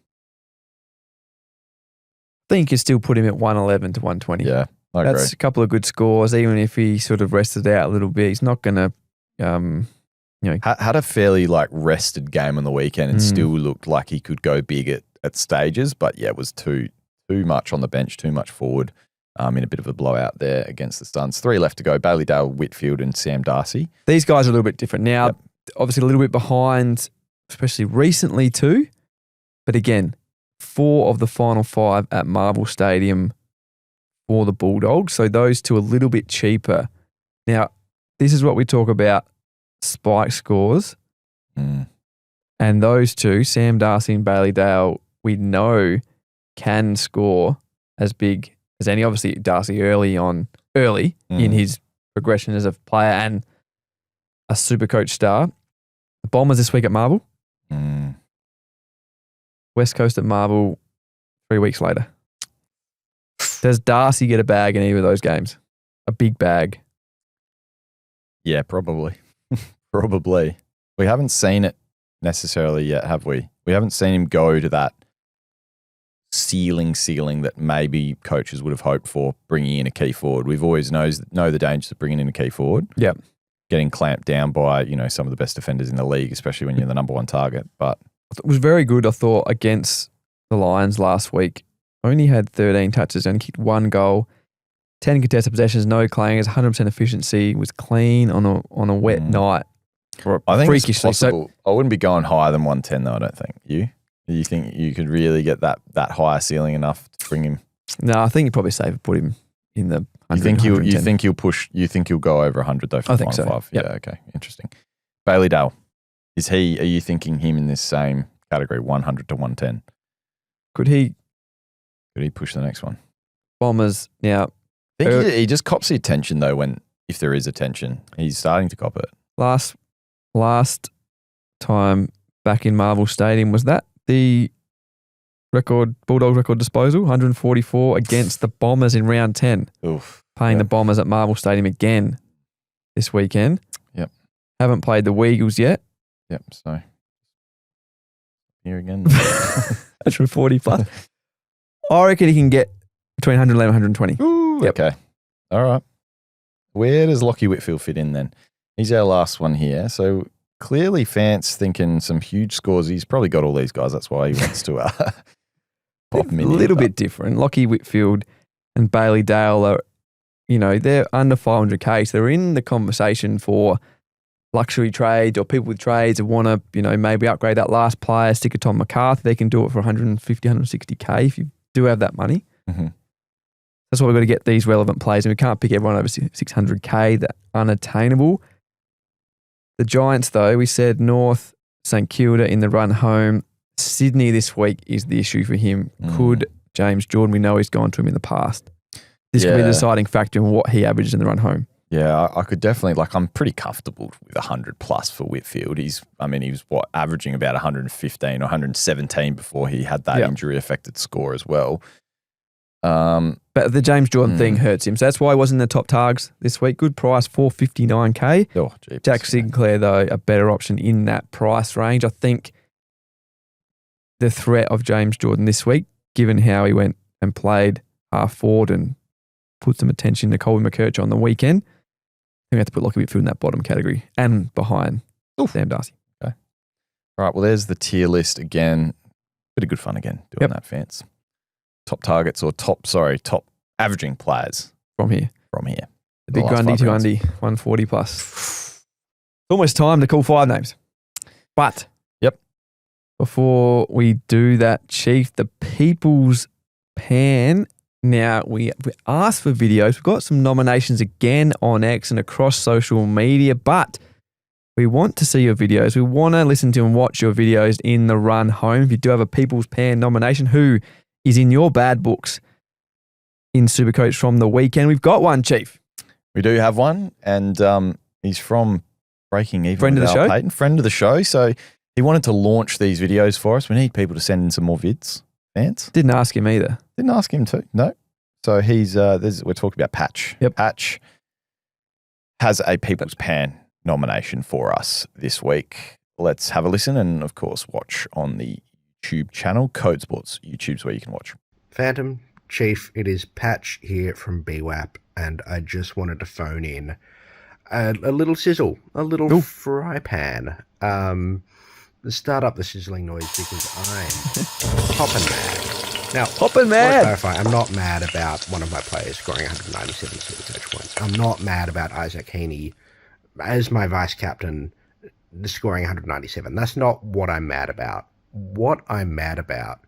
I think you could still put him at 111 to 120. Yeah, I agree. That's a couple of good scores. Even if he sort of rested out a little bit, he's not going to, Had a fairly rested game on the weekend and still looked like he could go big at stages. But yeah, it was too much on the bench, too much forward in a bit of a blowout there against the Suns. 3 left to go, Bailey Dale, Whitfield and Sam Darcy. These guys are a little bit different. Now, obviously a little bit behind, especially recently too. But again, 4 of the final 5 at Marvel Stadium for the Bulldogs. So those 2 a little bit cheaper. Now, this is what we talk about, spike scores. And those 2, Sam Darcy and Bailey Dale, we know can score as big as any. Obviously, Darcy early in his progression as a player and a SuperCoach star. The Bombers this week at Marvel. West Coast at Marvel 3 weeks later. Does Darcy get a bag in either of those games? A big bag? Yeah, probably. Probably. We haven't seen it necessarily yet, have we? We haven't seen him go to that ceiling that maybe coaches would have hoped for bringing in a key forward. We've always know the dangers of bringing in a key forward. Yep. Getting clamped down by, some of the best defenders in the league, especially when you're the number 1 target. But it was very good, I thought, against the Lions last week. Only had 13 touches, only kicked 1 goal, 10 contested possessions, no clangers, 100% efficiency, was clean on a wet night. I think freakishly. it's possible. I wouldn't be going higher than 110 though, I don't think. You think you could really get that higher ceiling enough to bring him? No, I think you'd probably safe to put him in the 100. You think he'll push? You think he'll go over 100 though for the final 5? Yep. Yeah, okay, interesting. Bailey Dale, are you thinking him in this same category, 100 to 110? Could he push the next one? Bombers now. I think he just cops the attention though. If there is attention, he's starting to cop it. Last time back in Marvel Stadium, was that the Bulldogs record disposal? 144 against the Bombers in round 10. Oof. Playing the Bombers at Marvel Stadium again this weekend. Yep. Haven't played the Weagles yet. Yep. So here again. 140 plus. I reckon he can get between 111 and 120. Ooh, Yep. Okay. All right. Where does Lockie Whitfield fit in then? He's our last one here. So clearly Fance thinking some huge scores. He's probably got all these guys. That's why he wants to pop them in. A little bit different. Lockie Whitfield and Bailey Dale are, they're under 500k. So they're in the conversation for luxury trades or people with trades that want to, maybe upgrade that last player, stick a Tom McCarthy. They can do it for 150, 160k if you do have that money. Mm-hmm. That's why we've got to get these relevant players, and we can't pick everyone over 600k. They're unattainable. The Giants, though, we said North, St Kilda in the run home. Sydney this week is the issue for him. Could James Jordon, we know he's gone to him in the past. This could be the deciding factor in what he averages in the run home. Yeah, I could definitely, I'm pretty comfortable with 100 plus for Whitfield. He was averaging about 115 or 117 before he had that injury affected score as well. But the James Jordon thing hurts him. So that's why he was in the top targs this week. Good price, $459k. Oh, jeepers. Jack Sinclair, though, a better option in that price range. I think the threat of James Jordon this week, given how he went and played half forward and put some attention to Colby McKerch on the weekend, we have to put Lockie Whitfield in that bottom category and behind Sam Darcy. Okay. All right, well, there's the tier list again. Bit of good fun again doing that, Fance. Top targets or top averaging players from here. The big Grundy to Grundy, 140 plus. It's almost time to call 5 names. But before we do that, Chief, the People's Pan. Now, we asked for videos. We've got some nominations again on X and across social media, but we want to see your videos. We want to listen to and watch your videos in the run home. If you do have a People's Pan nomination, who is in your bad books in SuperCoach from the weekend. We've got one, Chief. We do have one, and he's from Breaking Even. Friend of the with Al show? Payton, friend of the show. So he wanted to launch these videos for us. We need people to send in some more vids, fans. Didn't ask him either. Didn't ask him to. No. So he's we're talking about Patch. Yep. Patch has a People's Pan nomination for us this week. Let's have a listen and, of course, watch on the YouTube channel. Code Sports YouTube's where you can watch. Phantom, Chief, it is Patch here from BWAP, and I just wanted to phone in a little sizzle, a little fry pan. Start up the sizzling noise because I'm hopping mad. Now, Hopping I want to mad. clarify, I'm not mad about one of my players scoring 197 SuperCoach points. I'm not mad about Isaac Heaney as my vice captain scoring 197. That's not what I'm mad about. What I'm mad about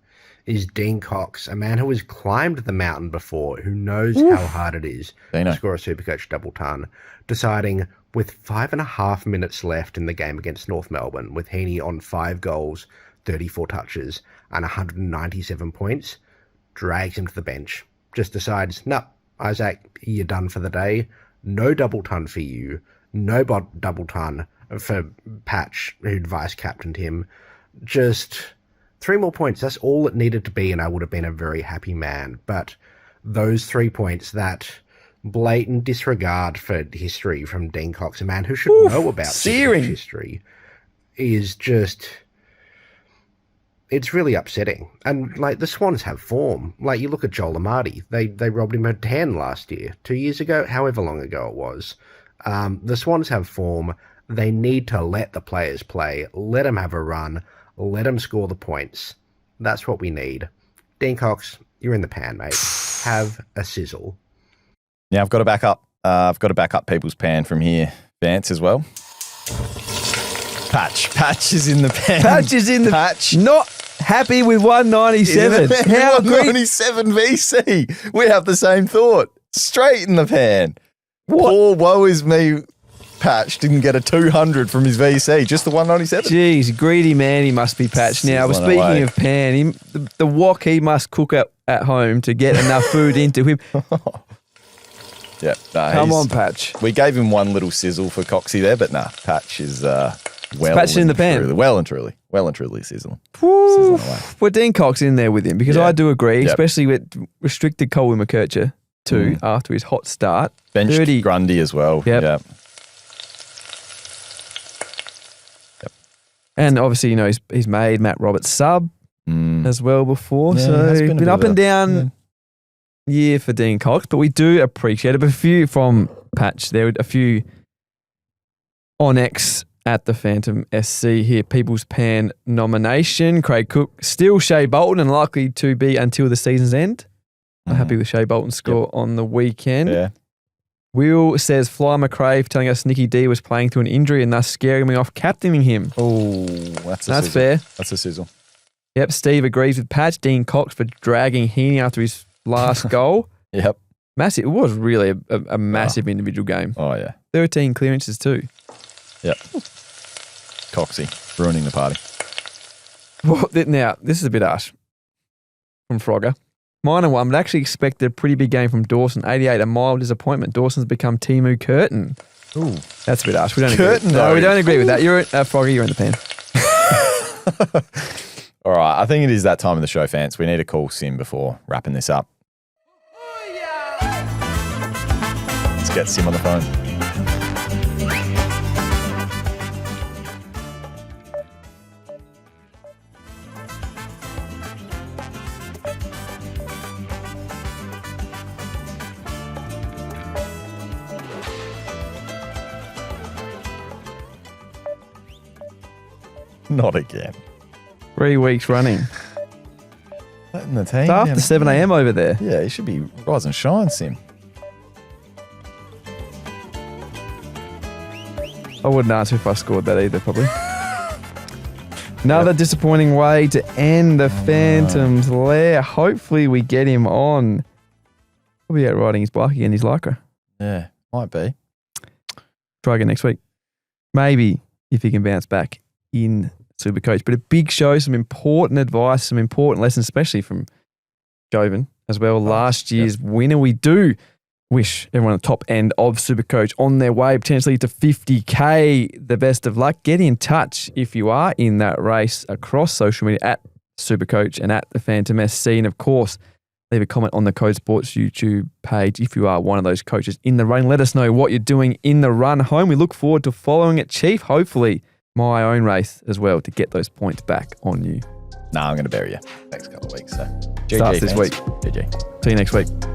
is Dean Cox, a man who has climbed the mountain before, who knows how hard it is Dino. to score a SuperCoach double ton, deciding with 5.5 minutes left in the game against North Melbourne, with Heaney on 5 goals, 34 touches, and 197 points, drags him to the bench. Just decides, no, Isaac, you're done for the day. No double ton for you. No double ton for Patch, who'd vice-captained him. Just 3 more points. That's all it needed to be, and I would have been a very happy man. But those 3 points, that blatant disregard for history from Dean Cox, a man who should know about searing history, is just... It's really upsetting. And, like, the Swans have form. Like, you look at Joel Amartey. They robbed him of 10 last year. 2 years ago, however long ago it was. The Swans have form. They need to let the players play. Let them have a run. Let them score the points. That's what we need. Dean Cox, you're in the pan, mate. Have a sizzle. Now I've got to back up. I've got to back up People's Pan from here, Vance, as well. Patch is in the pan. Patch is in the Patch. Not happy with 197. How great. 197 VC. We have the same thought. Straight in the pan. Poor woe is me. Patch didn't get a 200 from his VC, just the 197. Jeez, greedy man he must be, Patch. Now, Sizzling speaking away. of pan, the wok he must cook at home to get enough food into him. Yeah, Come on, Patch. We gave him one little sizzle for Coxie there, but Patch is well Patch in and the pan. truly, well and truly sizzling. Sizzling away. Well, Dean Cox in there with him because Yeah. I do agree, Yep. especially with restricted Colwyn McKercher too after his hot start. Bench 30 Grundy as well. Yep. Yeah. And obviously, he's made Matt Roberts sub as well before. Yeah, it so has been a been bit up of and a- down year for Dean Cox, but we do appreciate it. But a few from Patch, there were a few on X at the Phantom SC here. People's Pan nomination. Craig Cook, still Shea Bolton and likely to be until the season's end. I'm happy with Shea Bolton's score on the weekend. Yeah. Will says Fly McRae telling us Nicky D was playing through an injury and thus scaring me off captaining him. Oh, that's That's sizzle. fair. That's a sizzle. Yep, Steve agrees with Patch. Dean Cox for dragging Heaney after his last goal. Yep. Massive. It was really a massive individual game. Oh, yeah. 13 clearances too. Yep. Coxie, ruining the party. Well, now, this is a bit harsh from Frogger. Minor one, but actually expected a pretty big game from Dawson. 88, a mild disappointment. Dawson's become Timu Curtin. Ooh. That's a bit harsh. We don't Curtin, agree. No, we though. don't agree with that. You're Frogger, you're in the pan. All right. I think it is that time of the show, fans. We need to call Sim before wrapping this up. Let's get Sim on the phone. Not again. 3 weeks running. Letting the team It's after down. 7 a.m. over there. Yeah, you should be rise and shine, Sim. I wouldn't answer if I scored that either, probably. Another disappointing way to end the Phantoms lair. Hopefully we get him on. He'll be out riding his bike again, his Lycra. Yeah, might be. Try again next week. Maybe if he can bounce back in SuperCoach. But a big show, some important advice, some important lessons, especially from Joven as well. Last year's winner. We do wish everyone at the top end of SuperCoach on their way potentially to 50K. The best of luck. Get in touch if you are in that race across social media at SuperCoach and at the Phantom SC. And of course, leave a comment on the Code Sports YouTube page if you are one of those coaches in the run. Let us know what you're doing in the run home. We look forward to following it, Chief. Hopefully, my own race as well to get those points back on you. I'm going to bury you next couple of weeks. So, Starts this week. GG. See you next week.